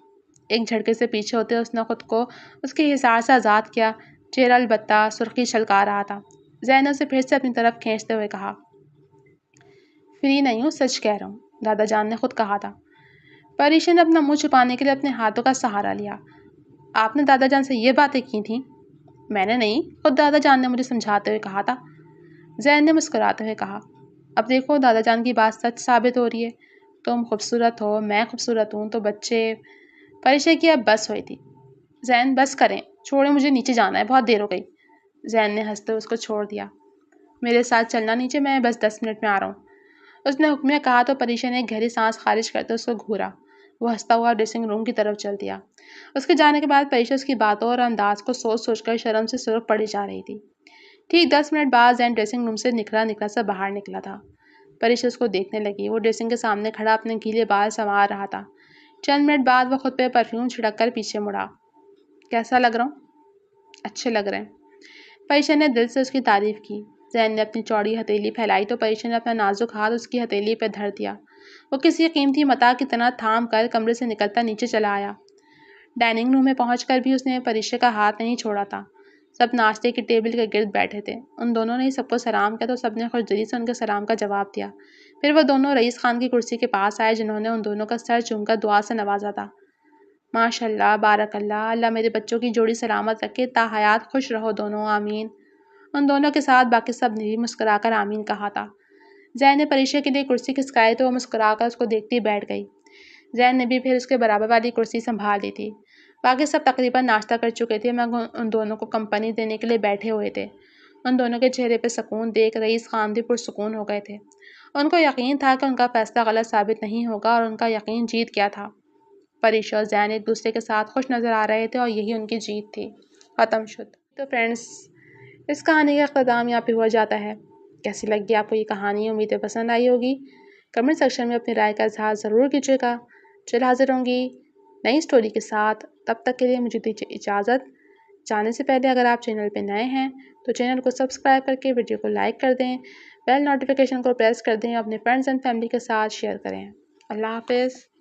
ایک جھٹکے سے پیچھے ہوتے اس نے خود کو اس کے حصار سے آزاد کیا، چہرہ البتہ سرخی چھلکا رہا تھا۔ زین نے اسے پھر سے اپنی طرف کھینچتے ہوئے کہا، فری نہیں ہوں، سچ کہہ رہا ہوں، دادا جان نے خود کہا تھا۔ پریشے نے اپنا منہ چھپانے کے لیے اپنے ہاتھوں کا سہارا لیا۔ آپ نے دادا جان سے یہ باتیں کی تھیں؟ میں نے نہیں، خود دادا جان نے مجھے سمجھاتے ہوئے کہا تھا۔ زین نے مسکراتے ہوئے کہا، اب دیکھو دادا جان کی بات سچ ثابت ہو رہی ہے، تم خوبصورت ہو، میں خوبصورت ہوں، تو بچے۔ پریشے کی اب بس ہوئی تھی۔ زین بس کریں، چھوڑیں، مجھے نیچے جانا ہے، بہت دیر ہو گئی۔ زین نے ہنستے اس کو چھوڑ دیا۔ میرے ساتھ چلنا نیچے، میں بس 10 منٹ میں آ رہا ہوں، اس نے حکمیہ کہا تو پریشے نے گہری سانس خارج کرتے اس کو گھورا۔ وہ ہنستا ہوا ڈریسنگ روم کی طرف چل دیا۔ اس کے جانے کے بعد پریشا اس کی باتوں اور انداز کو سوچ سوچ کر شرم سے سرخ پڑی جا رہی تھی۔ ٹھیک 10 منٹ بعد زین ڈریسنگ روم سے نکلا سا باہر نکلا تھا۔ پریشا اس کو دیکھنے لگی، وہ ڈریسنگ کے سامنے کھڑا اپنے گیلے بال سنوار رہا تھا۔ چند منٹ بعد وہ خود پہ پرفیوم چھڑک کر پیچھے مڑا۔ کیسا لگ رہا ہوں؟ اچھے لگ رہے ہیں۔ پریشا نے دل سے اس کی تعریف کی۔ زین نے اپنی چوڑی ہتھیلی پھیلائی تو پریشا نے اپنا نازک ہاتھ اس کی ہتھیلی پہ دھر دیا۔ وہ کسی قیمتی متاع کی طرح تھام کر کمرے سے نکلتا نیچے چلا آیا۔ ڈائننگ روم میں پہنچ کر بھی اس نے پریشا کا ہاتھ نہیں چھوڑا تھا۔ سب ناشتے کی ٹیبل کے گرد بیٹھے تھے۔ ان دونوں نے سب کو سلام کیا تو سب نے خوش دلی سے ان کے سلام کا جواب دیا۔ پھر وہ دونوں رئیس خان کی کرسی کے پاس آئے جنہوں نے ان دونوں کا سر چوم کر دعا سے نوازا تھا۔ ماشاء اللہ، بارک اللہ، اللہ میرے بچوں کی جوڑی سلامت رکھے، تا حیات خوش رہو دونوں، آمین۔ ان دونوں کے ساتھ باقی سب نے بھی مسکرا کر آمین کہا تھا۔ زین نے پریشا کے لیے کرسی کھسکائی تو وہ مسکرا کر اس کو دیکھتی بیٹھ گئی۔ زین نے بھی پھر اس کے برابر والی کرسی سنبھال لی تھی۔ باقی سب تقریباً ناشتہ کر چکے تھے مگر ان دونوں کو کمپنی دینے کے لیے بیٹھے ہوئے تھے۔ ان دونوں کے چہرے پہ سکون دیکھ رئیس خان بھی پرسکون ہو گئے تھے۔ ان کو یقین تھا کہ ان کا فیصلہ غلط ثابت نہیں ہوگا اور ان کا یقین جیت گیا تھا۔ پریشا اور زین ایک دوسرے کے ساتھ خوش نظر آ رہے تھے اور یہی ان کی جیت تھی۔ ختم شد۔ تو فرینڈس، اس کہانی کا اختتام یہاں پہ ہوا جاتا ہے۔ کیسی لگی آپ کو یہ کہانی؟ امیدیں پسند آئی ہوگی۔ کمنٹ سیکشن میں اپنی رائے کا اظہار ضرور کیجیے گا۔ چل حاضر ہوں گی نئی سٹوری کے ساتھ، تب تک کے لیے مجھے دیجیے اجازت۔ جانے سے پہلے اگر آپ چینل پہ نئے ہیں تو چینل کو سبسکرائب کر کے ویڈیو کو لائک کر دیں، بیل نوٹیفیکیشن کو پریس کر دیں اور اپنے فرینڈز اینڈ فیملی کے ساتھ شیئر کریں۔ اللہ حافظ۔